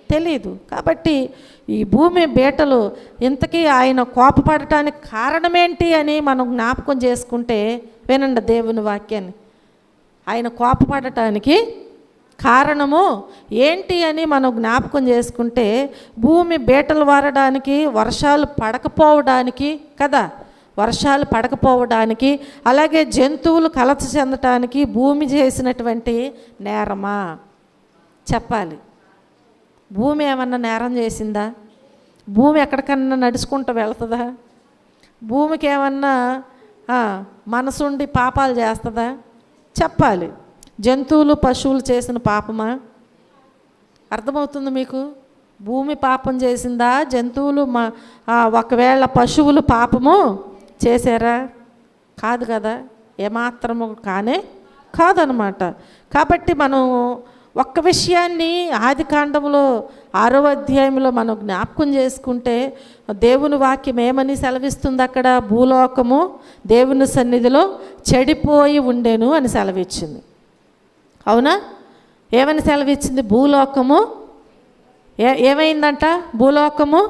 తెలీదు. కాబట్టి ఈ భూమి బేటలు ఇంతకీ ఆయన కోపపడటానికి కారణమేంటి అని మనం జ్ఞాపకం చేసుకుంటే, వినండి దేవుని వాక్యాన్ని. ఆయన కోపపడటానికి కారణము ఏంటి అని మనం జ్ఞాపకం చేసుకుంటే, భూమి బేటలు వారడానికి, వర్షాలు పడకపోవడానికి కదా, వర్షాలు పడకపోవడానికి, అలాగే జంతువులు కలత చెందటానికి భూమి చేసినటువంటి నేరమా? చెప్పాలి. భూమి ఏమన్నా నేరం చేసిందా? భూమి ఎక్కడికన్నా నడుచుకుంటూ వెళ్తుందా? భూమికి ఏమన్నా మనసుండి పాపాలు చేస్తుందా? చెప్పాలి. జంతువులు, పశువులు చేసిన పాపమా? అర్థమవుతుంది మీకు? భూమి పాపం చేసిందా? జంతువులు ఒకవేళ పశువులు పాపము చేశారా? కాదు కదా, ఏమాత్రము కాదనమాట. కాబట్టి మనం ఒక్క విషయాన్ని ఆదికాండంలో 6వ అధ్యాయంలో మనం జ్ఞాపకం చేసుకుంటే, దేవుని వాక్యం ఏమని సెలవిస్తుంది అక్కడ? భూలోకము దేవుని సన్నిధిలో చెడిపోయి ఉండేను అని సెలవిచ్చింది. అవునా? ఏమని సెలవిచ్చింది? భూలోకము ఏమైందంట? భూలోకము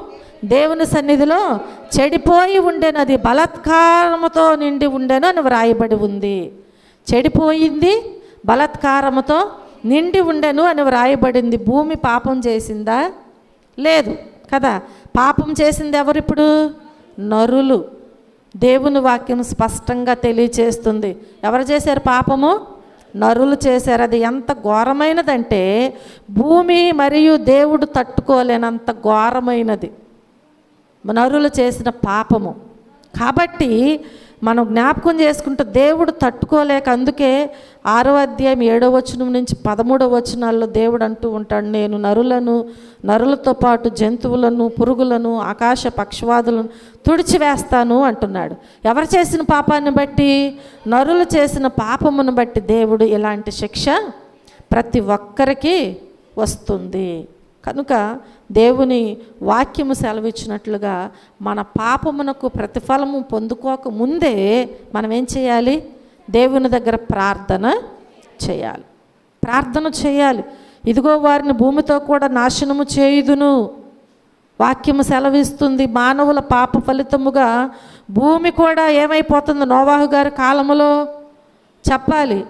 దేవుని సన్నిధిలో చెడిపోయి ఉండేను, అది బలాత్కారముతో నిండి ఉండేను అని వ్రాయబడి ఉంది. చెడిపోయింది, బలాత్కారముతో నిండి ఉండెను అని వ్రాయబడింది. భూమి పాపం చేసిందా? లేదు కదా. పాపం చేసింది ఎవరు? ఇప్పుడు నరులు. దేవుని వాక్యం స్పష్టంగా తెలియచేస్తుంది. ఎవరు చేశారు పాపము? నరులు చేశారు. అది ఎంత ఘోరమైనదంటే భూమి మరియు దేవుడు తట్టుకోలేనంత ఘోరమైనది నరులు చేసిన పాపము. కాబట్టి మనం జ్ఞాపకం చేసుకుంటే దేవుడు తట్టుకోలేక, అందుకే 6వ అధ్యాయం 7వ వచనం నుంచి 13వ వచనాల్లో దేవుడు అంటూ ఉంటాడు, నేను నరులతో పాటు జంతువులను, పురుగులను, ఆకాశ పక్షవాదులను తుడిచివేస్తాను అంటున్నాడు. ఎవరు చేసిన పాపాన్ని బట్టి? నరులు చేసిన పాపమును బట్టి దేవుడు ఇలాంటి శిక్ష ప్రతి ఒక్కరికి వస్తుంది. కనుక దేవుని వాక్యము సెలవిచ్చినట్లుగా మన పాపమునకు ప్రతిఫలము పొందుకోక ముందే మనం ఏం చేయాలి? దేవుని దగ్గర ప్రార్థన చేయాలి. ఇదిగో వారిని భూమితో కూడా నాశనము చేయుదును. వాక్యము సెలవిస్తుంది, మానవుల పాప ఫలితముగా భూమి కూడా ఏమైపోతుంది? నోవాహు గారి కాలములో చెప్పాలి,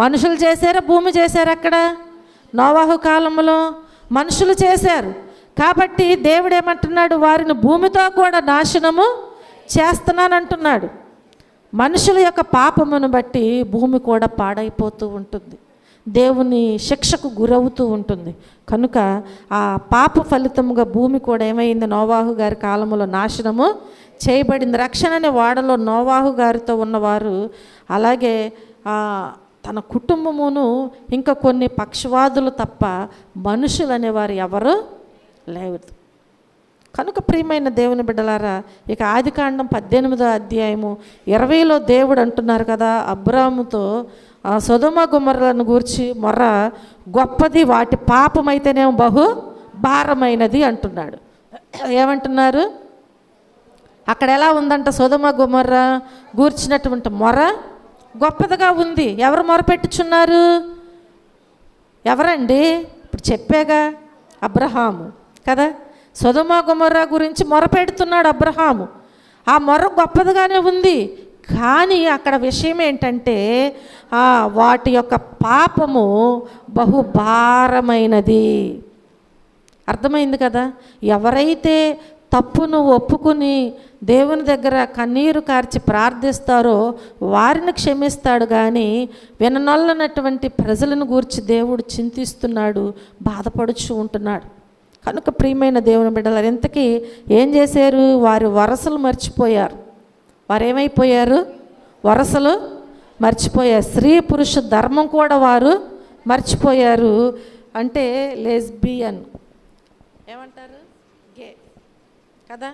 మనుషులు చేశారా, భూమి చేశారు? అక్కడ నోవాహు కాలంలో మనుషులు చేశారు. కాబట్టి దేవుడు ఏమంటున్నాడు? వారిని భూమితో కూడా నాశనము చేస్తున్నానంటున్నాడు. మనుషుల యొక్క పాపమును బట్టి భూమి కూడా పాడైపోతూ ఉంటుంది, దేవుని శిక్షకు గురవుతూ ఉంటుంది. కనుక ఆ పాప ఫలితముగా భూమి కూడా ఏమైంది? నోవాహు గారి కాలంలో నాశనము చేయబడింది. రక్షణ అనే వాడలో నోవాహు గారితో ఉన్నవారు, అలాగే తన కుటుంబమును, ఇంకా కొన్ని పక్షవాదులు తప్ప మనుషులు అనేవారు ఎవరు లేదు. కనుక ప్రియమైన దేవుని బిడ్డలారా, ఇక ఆదికాండం 18వ అధ్యాయము 20లో దేవుడు అంటున్నారు కదా, అబ్రాముతో సొదొమ గొమొర్రాలను గూర్చి మొర్ర గొప్పది, వాటి పాపమైతేనేమో బహు భారమైనది అంటున్నాడు. ఏమంటున్నారు? అక్కడ ఎలా ఉందంట? సొదొమ గొమొర్రా గూర్చినటువంటి మొర గొప్పదిగా ఉంది. ఎవరు మొరపెట్టుచున్నారు? ఎవరండి? ఇప్పుడు చెప్పాగా, అబ్రహాము కదా. సొదొమ గొమొర్రా గురించి మొరపెడుతున్నాడు అబ్రహాము. ఆ మొర గొప్పదిగానే ఉంది, కానీ అక్కడ విషయం ఏంటంటే వాటి యొక్క పాపము బహుభారమైనది. అర్థమైంది కదా. ఎవరైతే తప్పును ఒప్పుకుని దేవుని దగ్గర కన్నీరు కార్చి ప్రార్థిస్తారో వారిని క్షమిస్తాడు, కానీ విననొల్లనటువంటి ప్రజలను గూర్చి దేవుడు చింతిస్తున్నాడు, బాధపడుచు ఉంటున్నాడు. కనుక ప్రియమైన దేవుని బిడ్డలారా, ఇంతకీ ఏం చేశారు? వారి వరసలు మర్చిపోయారు. వారు ఏమైపోయారు? వరసలు మర్చిపోయారు. స్త్రీ పురుష ధర్మం కూడా వారు మర్చిపోయారు. అంటే లెస్బియన్ ఏమంటారు? గే కదా.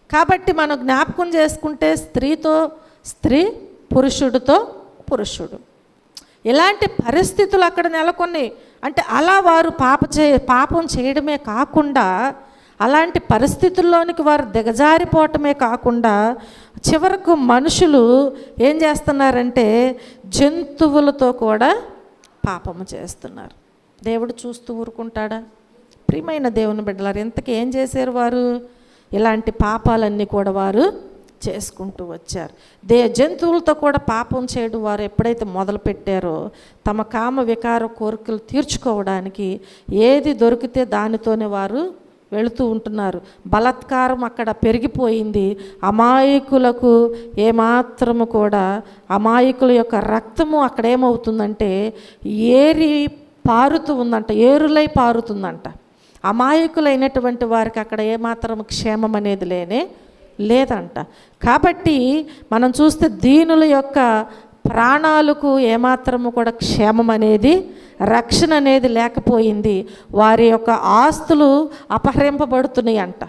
కాబట్టి మనం జ్ఞాపకం చేసుకుంటే స్త్రీతో స్త్రీ, పురుషుడితో పురుషుడు, ఇలాంటి పరిస్థితులు అక్కడ నెలకొన్నాయి. అంటే అలా వారు పాపం చేయడమే కాకుండా, అలాంటి పరిస్థితుల్లోనికి వారు దిగజారిపోవటమే కాకుండా, చివరకు మనుషులు ఏం చేస్తున్నారంటే జంతువులతో కూడా పాపము చేస్తున్నారు. దేవుడు చూస్తూ ఊరుకుంటాడా? ప్రియమైన దేవుని బిడ్డలారు, ఇంతకీ ఏం చేశారు వారు? ఇలాంటి పాపాలన్నీ కూడా వారు చేసుకుంటూ వచ్చారు. జంతువులతో కూడా పాపం చేయడం వారు ఎప్పుడైతే మొదలుపెట్టారో, తమ కామ వికార కోరికలు తీర్చుకోవడానికి ఏది దొరికితే దానితోనే వారు వెళుతూ ఉంటున్నారు. బలాత్కారం అక్కడ పెరిగిపోయింది. అమాయకులకు ఏమాత్రము కూడా, అమాయకుల యొక్క రక్తము అక్కడ ఏమవుతుందంటే ఏరి పారుతూ ఉందంట, ఏరులై పారుతుందంట. అమాయకులైనటువంటి వారికి అక్కడ ఏమాత్రం క్షేమం అనేది లేదంట. కాబట్టి మనం చూస్తే దీనుల యొక్క ప్రాణాలకు ఏమాత్రము కూడా క్షేమం అనేది, రక్షణ అనేది లేకపోయింది. వారి యొక్క ఆస్తులు అపహరింపబడుతున్నాయి అంట.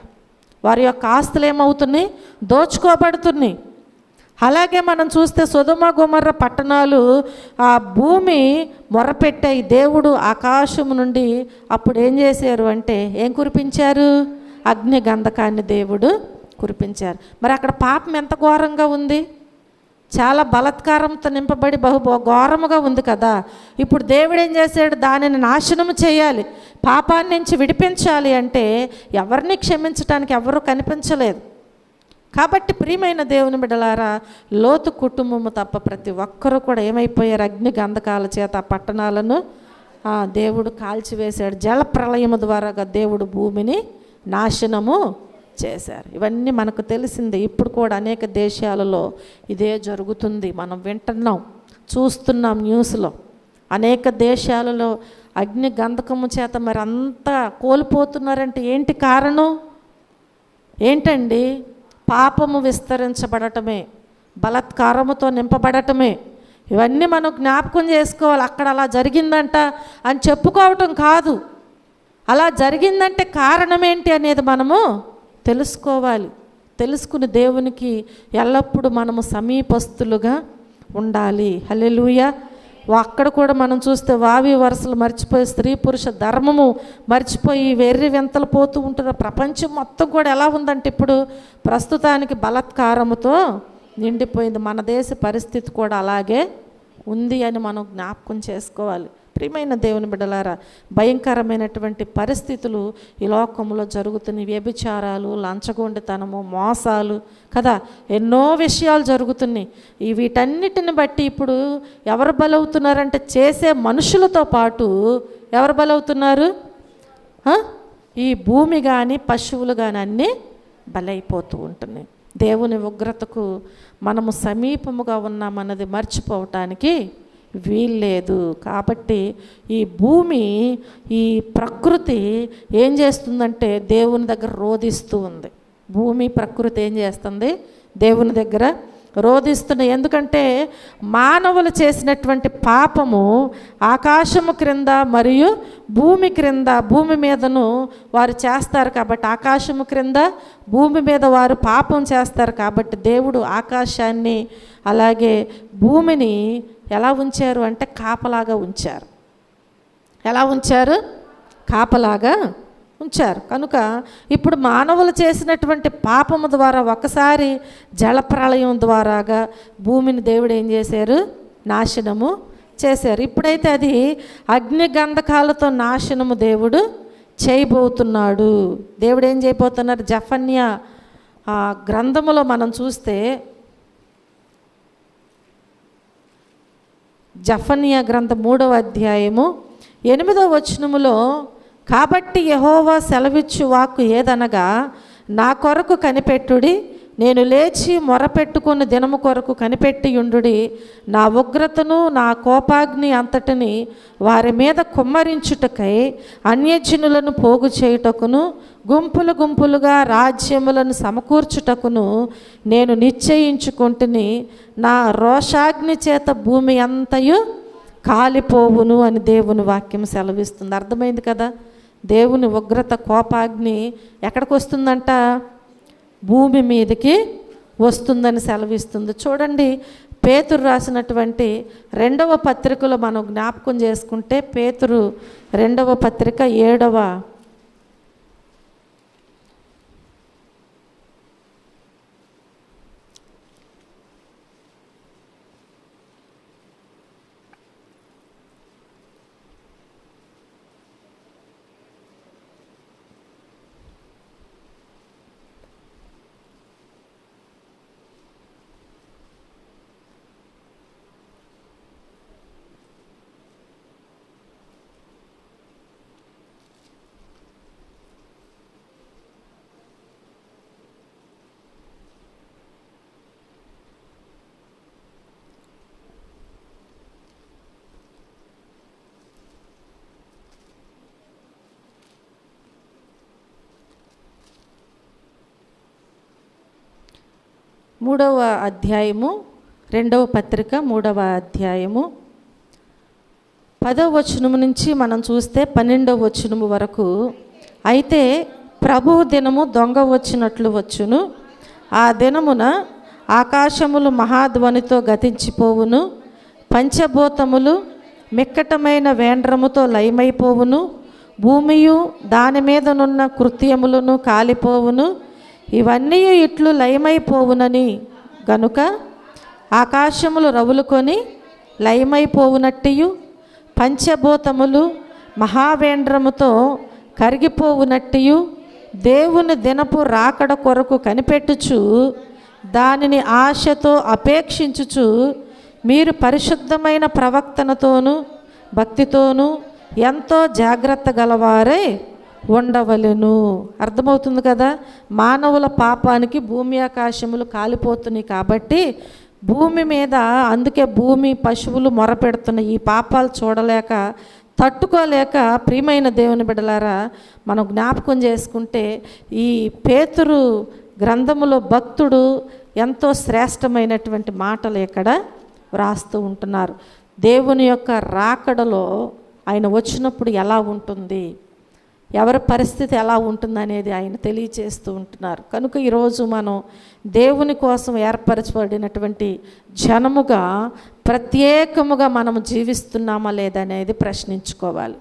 వారి యొక్క ఆస్తులు ఏమవుతున్నాయి? దోచుకోబడుతున్నాయి. అలాగే మనం చూస్తే సొదొమ గొమొర్రా పట్టణాలు ఆ భూమి మొరపెట్టాయి. దేవుడు ఆకాశము నుండి అప్పుడు ఏం చేశారు అంటే, ఏం కురిపించారు? అగ్ని గంధకాన్ని దేవుడు కురిపించారు. మరి అక్కడ పాపం ఎంత ఘోరంగా ఉంది? చాలా బలాత్కారంతో నింపబడి ఘోరముగా ఉంది కదా. ఇప్పుడు దేవుడు ఏం చేశాడు? దానిని నాశనం చేయాలి, పాపాన్ని నుంచి విడిపించాలి అంటే ఎవరిని క్షమించడానికి ఎవరు కనిపించలేదు. కాబట్టి ప్రియమైన దేవుని బిడ్డలారా, లోతు కుటుంబము తప్ప ప్రతి ఒక్కరూ కూడా ఏమైపోయారు? అగ్ని గంధకాల చేత ఆ పట్టణాలను దేవుడు కాల్చివేశాడు. జల ప్రళయము ద్వారాగా దేవుడు భూమిని నాశనము చేశారు. ఇవన్నీ మనకు తెలిసిందే. ఇప్పుడు కూడా అనేక దేశాలలో ఇదే జరుగుతుంది. మనం వింటున్నాం, చూస్తున్నాం న్యూస్లో. అనేక దేశాలలో అగ్ని గంధకము చేత మరి అంతా కోల్పోతున్నారంటే ఏంటి కారణం? ఏంటండి? పాపము విస్తరించబడటమే, బలాత్కారముతో నింపబడటమే. ఇవన్నీ మనం జ్ఞాపకం చేసుకోవాలి. అక్కడ అలా జరిగిందంట అని చెప్పుకోవటం కాదు, అలా జరిగిందంటే కారణం ఏంటి అనేది మనము తెలుసుకోవాలి. తెలుసుకుని దేవునికి ఎల్లప్పుడూ మనము సమీపస్తులుగా ఉండాలి. హల్లెలూయా. అక్కడ కూడా మనం చూస్తే వావి వరుసలు మర్చిపోయి, స్త్రీ పురుష ధర్మము మర్చిపోయి వెర్రి వింతలు పోతూ ఉంటున్న ప్రపంచం మొత్తం కూడా ఎలా ఉందంటే ఇప్పుడు ప్రస్తుతానికి బలాత్కారముతో నిండిపోయింది. మన దేశ పరిస్థితి కూడా అలాగే ఉంది అని మనం జ్ఞాపకం చేసుకోవాలి. ప్రియమైన దేవుని బిడ్డలారా, భయంకరమైనటువంటి పరిస్థితులు ఈ లోకంలో జరుగుతున్నాయి. వ్యభిచారాలు, లంచగొండితనము, మోసాలు కదా, ఎన్నో విషయాలు జరుగుతున్నాయి. వీటన్నిటిని బట్టి ఇప్పుడు ఎవరు బలవుతున్నారంటే చేసే మనుషులతో పాటు ఎవరు బలవుతున్నారు? ఈ భూమి కానీ పశువులు కానీ అన్నీ బలైపోతూ ఉంటున్నాయి. దేవుని ఉగ్రతకు మనము సమీపముగా ఉన్నామన్నది మర్చిపోవటానికి వీల్లేదు. కాబట్టి ఈ భూమి, ఈ ప్రకృతి ఏం చేస్తుందంటే దేవుని దగ్గర రోధిస్తూ ఉంది. భూమి ప్రకృతి ఏం చేస్తుంది? దేవుని దగ్గర రోధిస్తుంది. ఎందుకంటే మానవులు చేసినటువంటి పాపము ఆకాశము క్రింద మరియు భూమి క్రింద, భూమి మీదను వారు చేస్తారు కాబట్టి, ఆకాశము క్రింద భూమి మీద వారు పాపం చేస్తారు కాబట్టి దేవుడు ఆకాశాన్ని అలాగే భూమిని ఎలా ఉంచారు అంటే కాపలాగా ఉంచారు. ఎలా ఉంచారు? కాపలాగా ఉంచారు. కనుక ఇప్పుడు మానవులు చేసినటువంటి పాపము ద్వారా ఒకసారి జలప్రళయం ద్వారాగా భూమిని దేవుడు ఏం చేశారు? నాశనము చేశారు. ఇప్పుడైతే అది అగ్ని గంధకాలతో నాశనము దేవుడు చేయబోతున్నాడు. దేవుడు ఏం చేయబోతున్నారు? జఫన్యా గ్రంథములో మనం చూస్తే, జఫన్యా గ్రంథం 3వ అధ్యాయము 8వ వచనములో, కాబట్టి యెహోవా సెలవిచ్చు వాక్కు ఏదనగా, నా కొరకు కనిపెట్టుడి, నేను లేచి మొరపెట్టుకున్న దినము కొరకు కనిపెట్టియుండుడి, నా ఉగ్రతను నా కోపాగ్ని అంతటిని వారి మీద కుమ్మరించుటకై అన్యజనులను పోగు చేయుటకును గుంపులు గుంపులుగా రాజ్యములను సమకూర్చుటకును నేను నిశ్చయించుకుంటుని, నా రోషాగ్ని చేత భూమి అంతయు కాలిపోవును అని దేవుని వాక్యం సెలవిస్తుంది. అర్థమైంది కదా? దేవుని ఉగ్రత, కోపాగ్ని ఎక్కడికి వస్తుందంట? భూమి మీదకి వస్తుందని సెలవిస్తుంది. చూడండి, పేతురు రాసినటువంటి 2వ పత్రికలో మనం జ్ఞాపకం చేసుకుంటే, పేతురు 2వ పత్రిక 7వ మూడవ అధ్యాయము, 2వ పత్రిక 3వ అధ్యాయము 10వ వచనము నుంచి మనం చూస్తే 12వ వచనము వరకు, అయితే ప్రభువు దినము దొంగ వచ్చినట్లు వచ్చును, ఆ దినమున ఆకాశములు మహాధ్వనితో గతించిపోవును, పంచభూతములు మిక్కటమైన వేండ్రముతో లయమైపోవును, భూమియు దాని మీదనున్న కృత్యములను కాలిపోవును, ఇవన్నీ ఇట్లు లయమైపోవునని గనుక ఆకాశములు రవులుకొని లయమైపోవునట్టియు పంచభూతములు మహావేంద్రముతో కరిగిపోవునట్టియు దేవుని దినపు రాకడ కొరకు కనిపెట్టుచు దానిని ఆశతో అపేక్షించుచు మీరు పరిశుద్ధమైన ప్రవక్తనతోనూ భక్తితోనూ ఎంతో జాగ్రత్త గలవారై ఉండవలెను. అర్థమవుతుంది కదా? మానవుల పాపానికి భూమి ఆకాశములు కాలిపోతున్నాయి కాబట్టి భూమి మీద, అందుకే భూమి పశువులు మొరపెడుతున్నాయి. ఈ పాపాలు చూడలేక, తట్టుకోలేక, ప్రియమైన దేవుని బిడ్డలారా, మనం జ్ఞాపకం చేసుకుంటే ఈ పేతురు గ్రంథములో భక్తుడు ఎంతో శ్రేష్టమైనటువంటి మాటలు ఇక్కడ వ్రాస్తూ ఉంటున్నారు. దేవుని యొక్క రాకడలో ఆయన వచ్చినప్పుడు ఎలా ఉంటుంది, ఎవరి పరిస్థితి ఎలా ఉంటుంది అనేది ఆయన తెలియచేస్తూ ఉంటున్నారు. కనుక ఈరోజు మనం దేవుని కోసం ఏర్పరచబడినటువంటి జనముగా ప్రత్యేకముగా మనము జీవిస్తున్నామా లేదనేది ప్రశ్నించుకోవాలి.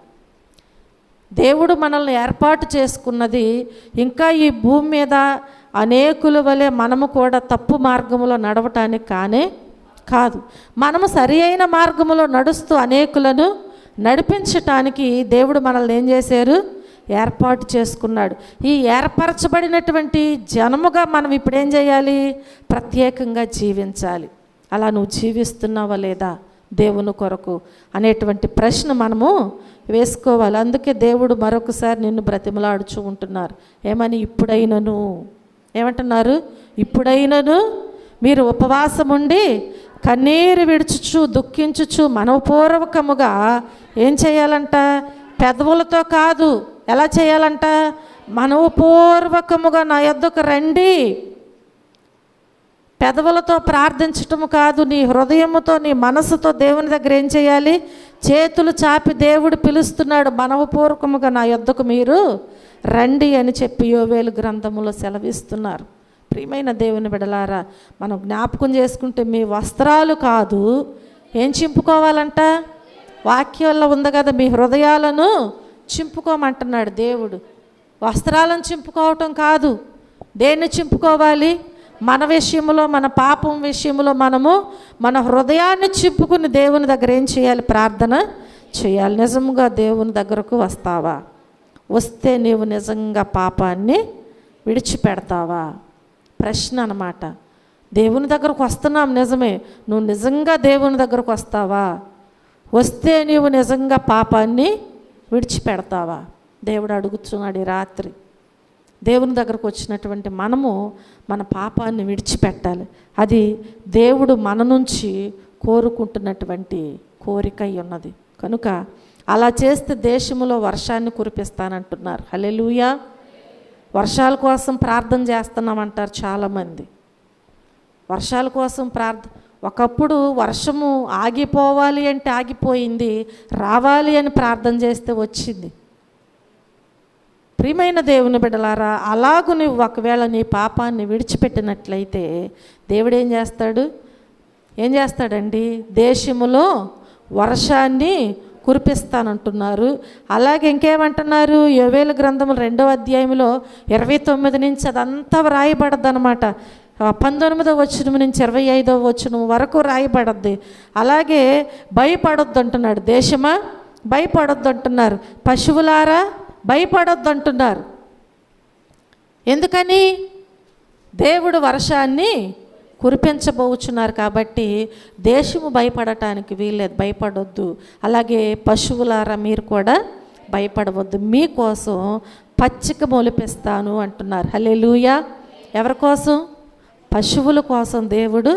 దేవుడు మనల్ని ఏర్పాటు చేసుకున్నది ఇంకా ఈ భూమి మీద అనేకుల వలె మనము కూడా తప్పు మార్గంలో నడవటానికి కాదు. మనము సరి అయిన మార్గంలో నడుస్తూ అనేకులను నడిపించటానికి దేవుడు మనల్ని ఏం చేశారు, ఏర్పాటు చేసుకున్నాడు. ఈ ఏర్పరచబడినటువంటి జనముగా మనం ఇప్పుడు ఏం చేయాలి, ప్రత్యేకంగా జీవించాలి. అలా నువ్వు జీవిస్తున్నావా లేదా దేవుని కొరకు అనేటువంటి ప్రశ్న మనము వేసుకోవాలి. అందుకే దేవుడు మరొకసారి నిన్ను బ్రతిమలాడుచూ ఉంటున్నారు. ఏమని? ఇప్పుడైనను ఏమంటున్నారు? ఇప్పుడైనను మీరు ఉపవాసం ఉండి కన్నీరు విడుచుచు దుఃఖించుచు మనఃపూర్వకముగా ఏం చేయాలంట? పెదవులతో కాదు. ఎలా చేయాలంట? మనఃపూర్వకముగా నా యొద్దకు రండి. పెదవులతో ప్రార్థించటము కాదు, నీ హృదయముతో నీ మనసుతో దేవుని దగ్గర ఏం చేయాలి? చేతులు చాపి దేవుడు పిలుస్తున్నాడు, మనఃపూర్వకముగా నా యొద్దకు మీరు రండి అని చెప్పి యోవేలు గ్రంథములో సెలవిస్తున్నారు. ప్రియమైన దేవుని బిడ్డలారా, మనం జ్ఞాపకం చేసుకుంటే మీ వస్త్రాలు కాదు ఏం చింపుకోవాలంట? వాక్యంలో ఉంది కదా, మీ హృదయాలను చింపుకోమంటున్నాడు దేవుడు. వస్త్రాలను చింపుకోవటం కాదు. దేన్ని చింపుకోవాలి? మన విషయంలో, మన పాపం విషయంలో మనము మన హృదయాన్ని చింపుకుని దేవుని దగ్గర ఏం చేయాలి? ప్రార్థన చేయాలి. నిజంగా దేవుని దగ్గరకు వస్తావా? వస్తే నీవు నిజంగా పాపాన్ని విడిచిపెడతావా? ప్రశ్న అన్నమాట. దేవుని దగ్గరకు వస్తున్నాం నిజమే, నువ్వు నిజంగా దేవుని దగ్గరకు వస్తావా? వస్తే నీవు నిజంగా పాపాన్ని విడిచిపెడతావా? దేవుడు అడుగుతున్నాడు ఈ రాత్రి. దేవుని దగ్గరకు వచ్చినటువంటి మనము మన పాపాన్ని విడిచిపెట్టాలి. అది దేవుడు మన నుంచి కోరుకుంటున్నటువంటి కోరిక ఉన్నది. కనుక అలా చేస్తే దేశంలో వర్షాన్ని కురిపిస్తానంటున్నారు. హల్లెలూయా. వర్షాల కోసం ప్రార్థన చేస్తున్నామంటారు చాలామంది. వర్షాల కోసం ఒకప్పుడు వర్షము ఆగిపోవాలి అంటే ఆగిపోయింది, రావాలి అని ప్రార్థన చేస్తే వచ్చింది. ప్రియమైన దేవుని బిడ్డలారా, అలాగు నువ్వు ఒకవేళ నీ పాపాన్ని విడిచిపెట్టినట్లయితే దేవుడు ఏం చేస్తాడండి? దేశములో వర్షాన్ని కురిపిస్తానంటున్నారు. అలాగే ఇంకేమంటున్నారు? యోవేలు గ్రంథము 2వ అధ్యాయంలో 29 నుంచి అదంతా వ్రాయబడద్దు అనమాట. 19వ వచనం నుంచి 25వ వచనం వరకు రాయబడద్ది. అలాగే భయపడొద్దు అంటున్నాడు. దేశమా భయపడొద్దు అంటున్నారు. పశువులారా భయపడొద్దు అంటున్నారు. ఎందుకని? దేవుడు వర్షాన్ని కురిపించబోచున్నారు కాబట్టి దేశము భయపడటానికి వీల్లేదు. భయపడొద్దు. అలాగే పశువులారా మీరు కూడా భయపడవద్దు, మీకోసం పచ్చిక మొలిపిస్తాను అంటున్నారు. హల్లెలూయా. ఎవరి కోసం? పశువుల కోసం దేవుడు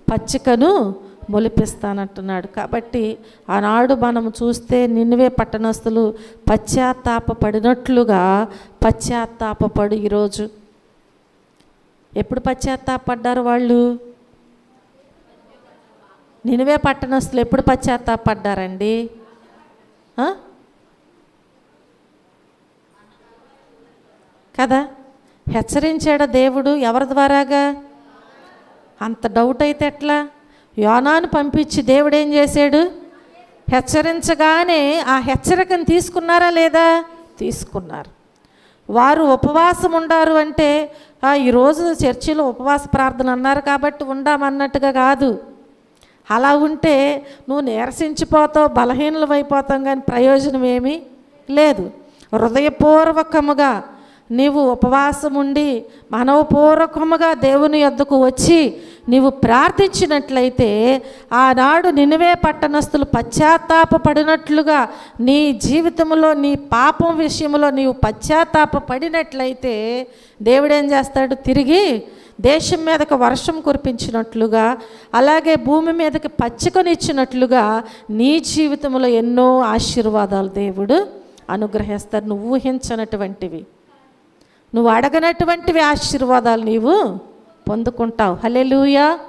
పచ్చికను మొలిపిస్తానంటున్నాడు. కాబట్టి ఆనాడు మనం చూస్తే నినివే పట్టణస్థులు పశ్చాత్తాపడినట్లుగా పశ్చాత్తాపడు. ఈరోజు ఎప్పుడు పశ్చాత్తాపడ్డారు వాళ్ళు? నినివే పట్టణస్థులు ఎప్పుడు పశ్చాత్తాపడ్డారండి? కదా, హెచ్చరించాడా దేవుడు? ఎవరి ద్వారాగా? అంత డౌట్ అయితే ఎట్లా? యోనాను పంపించి దేవుడు ఏం చేశాడు? హెచ్చరించగానే ఆ హెచ్చరికను తీసుకున్నారా లేదా? తీసుకున్నారు. వారు ఉపవాసం ఉండారు అంటే ఈరోజు చర్చిలో ఉపవాస ప్రార్థన అన్నారు కాబట్టి ఉండామన్నట్టుగా కాదు. అలా ఉంటే నువ్వు నీరసించిపోతావు, బలహీనలు అయిపోతాం, కానీ ప్రయోజనం ఏమీ లేదు. హృదయపూర్వకముగా నీవు ఉపవాసం ఉండి మనఃపూర్వకముగా దేవుని యొద్దకు వచ్చి నీవు ప్రార్థించినట్లయితే ఆనాడు నినివే పట్టణస్థులు పశ్చాత్తాపడినట్లుగా నీ జీవితంలో నీ పాపం విషయంలో నీవు పశ్చాత్తాపడినట్లయితే దేవుడు ఏం చేస్తాడు? తిరిగి దేశం మీదకి వర్షం కురిపించినట్లుగా, అలాగే భూమి మీదకి పచ్చికనిచ్చినట్లుగా నీ జీవితంలో ఎన్నో ఆశీర్వాదాలు దేవుడు అనుగ్రహిస్తాడు. నువ్వు ఊహించనటువంటివి, నువ్వు అడగనటువంటివి ఆశీర్వాదాలు నీవు పొందుకుంటావు. హల్లెలూయా.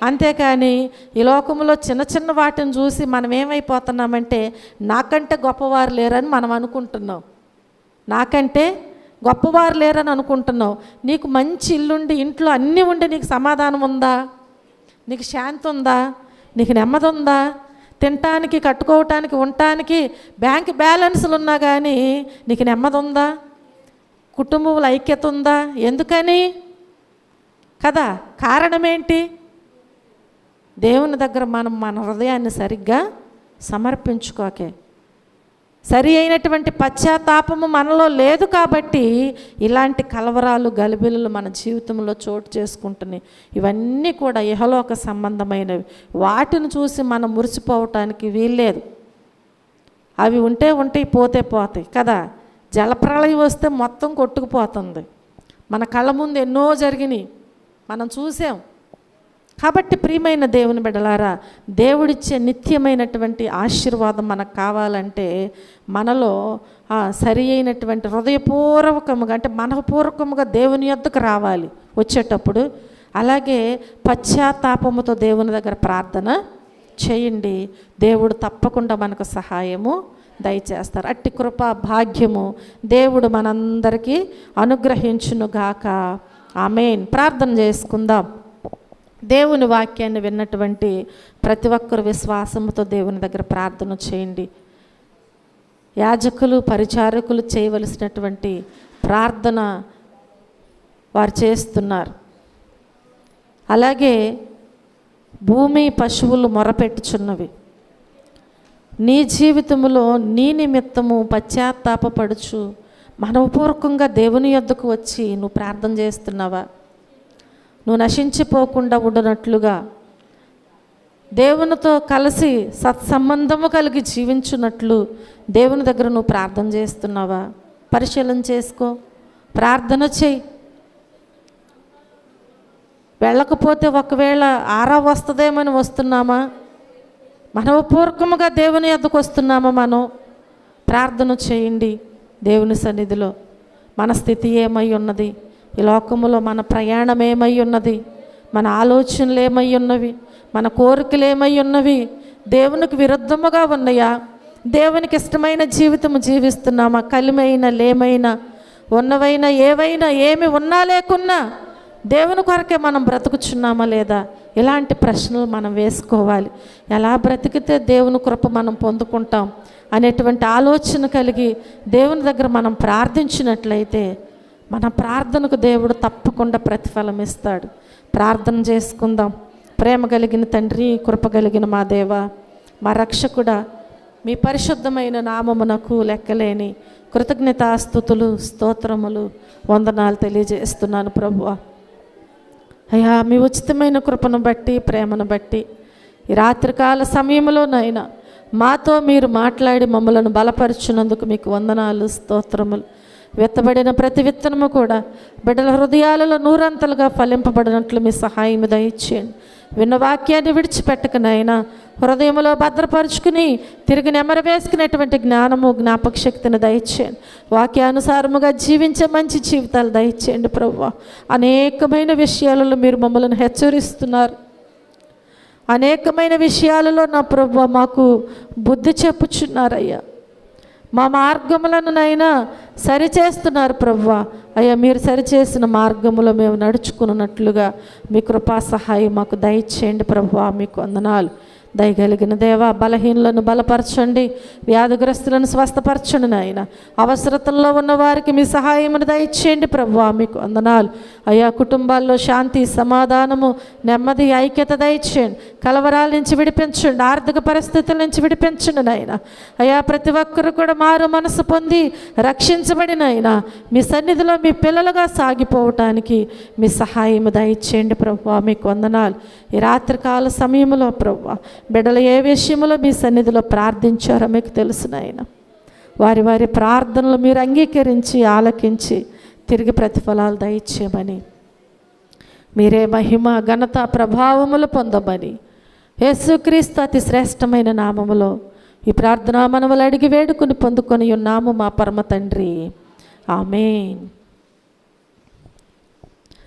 అంతేకాని ఈ లోకంలో చిన్న చిన్న వాటిని చూసి మనం ఏమైపోతున్నామంటే నాకంటే గొప్పవారు లేరని మనం అనుకుంటున్నాం. నాకంటే గొప్పవారు లేరని అనుకుంటున్నావు. నీకు మంచి ఇల్లుండి ఇంట్లో అన్నీ ఉండి నీకు సమాధానం ఉందా? నీకు శాంతి ఉందా? నీకు నెమ్మది ఉందా? తినటానికి, కట్టుకోవటానికి, ఉండటానికి బ్యాంక్ బ్యాలెన్స్లు ఉన్నా కానీ నీకు నెమ్మది ఉందా? కుటుంబంలో ఐక్యత ఉందా? ఎందుకని కదా? కారణం ఏంటి? దేవుని దగ్గర మనం మన హృదయాన్ని సరిగ్గా సమర్పించుకోకే. సరి అయినటువంటి పశ్చాత్తాపము మనలో లేదు కాబట్టి ఇలాంటి కలవరాలు, గలిబిలులు మన జీవితంలో చోటు చేసుకుంటున్నాయి. ఇవన్నీ కూడా ఇహలోక సంబంధమైనవి. వాటిని చూసి మనం మురిసిపోవటానికి వీల్లేదు. అవి ఉంటే ఉంటాయి, పోతే పోతాయి కదా. జలప్రళయం వస్తే మొత్తం కొట్టుకుపోతుంది. మన కళ్ళ ముందు ఎన్నో జరిగినాయి, మనం చూసాం. కాబట్టి ప్రియమైన దేవుని బిడ్డలారా, దేవుడిచ్చే నిత్యమైనటువంటి ఆశీర్వాదం మనకు కావాలంటే మనలో సరి అయినటువంటి హృదయపూర్వకముగా, అంటే మనపూర్వకముగా దేవుని యొద్దకు రావాలి వచ్చేటప్పుడు. అలాగే పశ్చాత్తాపముతో దేవుని దగ్గర ప్రార్థన చేయండి. దేవుడు తప్పకుండా మనకు సహాయము దయచేస్తారు. అట్టి కృప భాగ్యము దేవుడు మనందరికీ అనుగ్రహించునుగాక. ఆమేన్. ప్రార్థన చేసుకుందాం. దేవుని వాక్యాన్ని విన్నటువంటి ప్రతి ఒక్కరు విశ్వాసముతో దేవుని దగ్గర ప్రార్థన చేయండి. యాజకులు, పరిచారకులు చేయవలసినటువంటి ప్రార్థన వారు చేస్తున్నారు. అలాగే భూమి, పశువులు మొరపెట్టుచున్నవి. నీ జీవితంలో నీ నిమిత్తము పశ్చాత్తాపపడుచు మనపూర్వకంగా దేవుని యొద్దకు వచ్చి నువ్వు ప్రార్థన చేస్తున్నావా? నువ్వు నశించిపోకుండా ఉండనట్లుగా, దేవునితో కలిసి సత్సంబంధము కలిగి జీవించున్నట్లు దేవుని దగ్గర నువ్వు ప్రార్థన చేస్తున్నావా? పరిశీలన చేసుకో, ప్రార్థన చేయి. వెళ్ళకపోతే ఒకవేళ ఆరా వస్తుందేమని వస్తున్నామా? మనపూర్వకముగా దేవుని యొద్దకు వస్తున్నామా? మనం ప్రార్థన చేయండి దేవుని సన్నిధిలో. మన స్థితి ఏమై ఉన్నది? ఈ లోకములో మన ప్రయాణం ఏమై ఉన్నది? మన ఆలోచనలు ఏమై ఉన్నవి? మన కోరికలు ఏమై ఉన్నవి? దేవునికి విరుద్ధముగా ఉన్నాయా? దేవునికి ఇష్టమైన జీవితం జీవిస్తున్నామా? కలిమైన, లేమైనా, ఉన్నవైనా, ఏవైనా, ఏమి ఉన్నా లేకున్నా దేవుని కొరకే మనం బ్రతుకుచున్నామా లేదా? ఇలాంటి ప్రశ్నలు మనం వేసుకోవాలి. ఎలా బ్రతికితే దేవుని కృప మనం పొందుకుంటాం అనేటువంటి ఆలోచన కలిగి దేవుని దగ్గర మనం ప్రార్థించినట్లయితే మన ప్రార్థనకు దేవుడు తప్పకుండా ప్రతిఫలం ఇస్తాడు. ప్రార్థన చేసుకుందాం. ప్రేమ కలిగిన తండ్రి, కృప కలిగిన మా దేవ, మా రక్షకుడా, మీ పరిశుద్ధమైన నామమునకు లెక్కలేని కృతజ్ఞతాస్తుతులు, స్తోత్రములు, వందనాలు తెలియజేస్తున్నాను ప్రభువా. అయ్యా, మీ ఉచితమైన కృపను బట్టి, ప్రేమను బట్టి ఈ రాత్రికాల సమయంలోనైనా మాతో మీరు మాట్లాడి మమ్మలను బలపరుచున్నందుకు మీకు వందనాలు, స్తోత్రములు. విత్తబడిన ప్రతి విత్తనము కూడా బిడ్డల హృదయాలలో నూరంతలుగా ఫలింపబడినట్లు మీ సహాయం దయచేయండి. విన్న వాక్యాన్ని విడిచిపెట్టకనైనా హృదయంలో భద్రపరుచుకుని తిరిగి నెమరు వేసుకునేటువంటి జ్ఞానము, జ్ఞాపక శక్తిని దయచేయండి. వాక్యానుసారముగా జీవించే మంచి జీవితాలు దయచేయండి ప్రభువా. అనేకమైన విషయాలలో మీరు మమ్మల్ని హెచ్చరిస్తున్నారు. అనేకమైన విషయాలలో నా ప్రభువా మాకు బుద్ధి చెప్పుచున్నారయ్యా. మా మార్గములనునైనా సరిచేస్తున్నారు ప్రభువా. అయ్యా, మీరు సరిచేసిన మార్గములో మేము నడుచుకున్నట్లుగా మీ కృపా సహాయం మాకు దయచేయండి ప్రభువా. మీకు వందనాలు. దయగలిగిన దేవా, బలహీనులను బలపరచండి, వ్యాధిగ్రస్తులను స్వస్థపరచండి నాయన. అవసరతల్లో ఉన్న వారికి మీ సహాయమును దయచేయండి ప్రభువా. మీకు వందనాలు. అయ్యా, కుటుంబాల్లో శాంతి, సమాధానము, నెమ్మది, ఐక్యత దయచేయండి. కలవరాల నుంచి విడిపించండి, ఆర్థిక పరిస్థితుల నుంచి విడిపించండి నాయన. అయ్యా, ప్రతి ఒక్కరు కూడా మారు మనసు పొంది రక్షించబడిన అయినా మీ సన్నిధిలో మీ పిల్లలుగా సాగిపోవటానికి మీ సహాయము దయచేయండి ప్రభువా. మీకు వందనాలు. ఈ రాత్రికాల సమయంలో ప్రభువా, బిడ్డలు ఏ విషయంలో మీ సన్నిధిలో ప్రార్థించారో మీకు తెలుసు నాయన. వారి వారి ప్రార్థనలు మీరు అంగీకరించి ఆలకించి తిరిగి ప్రతిఫలాలు దయచేయమని, మీరే మహిమ, ఘనత, ప్రభావములు పొందమని యేసుక్రీస్తు అతి శ్రేష్టమైన నామములో ఈ ప్రార్థనా మనవులు అడిగి వేడుకుని పొందుకొని ఉన్నాము మా పరమ తండ్రి. ఆమేన్.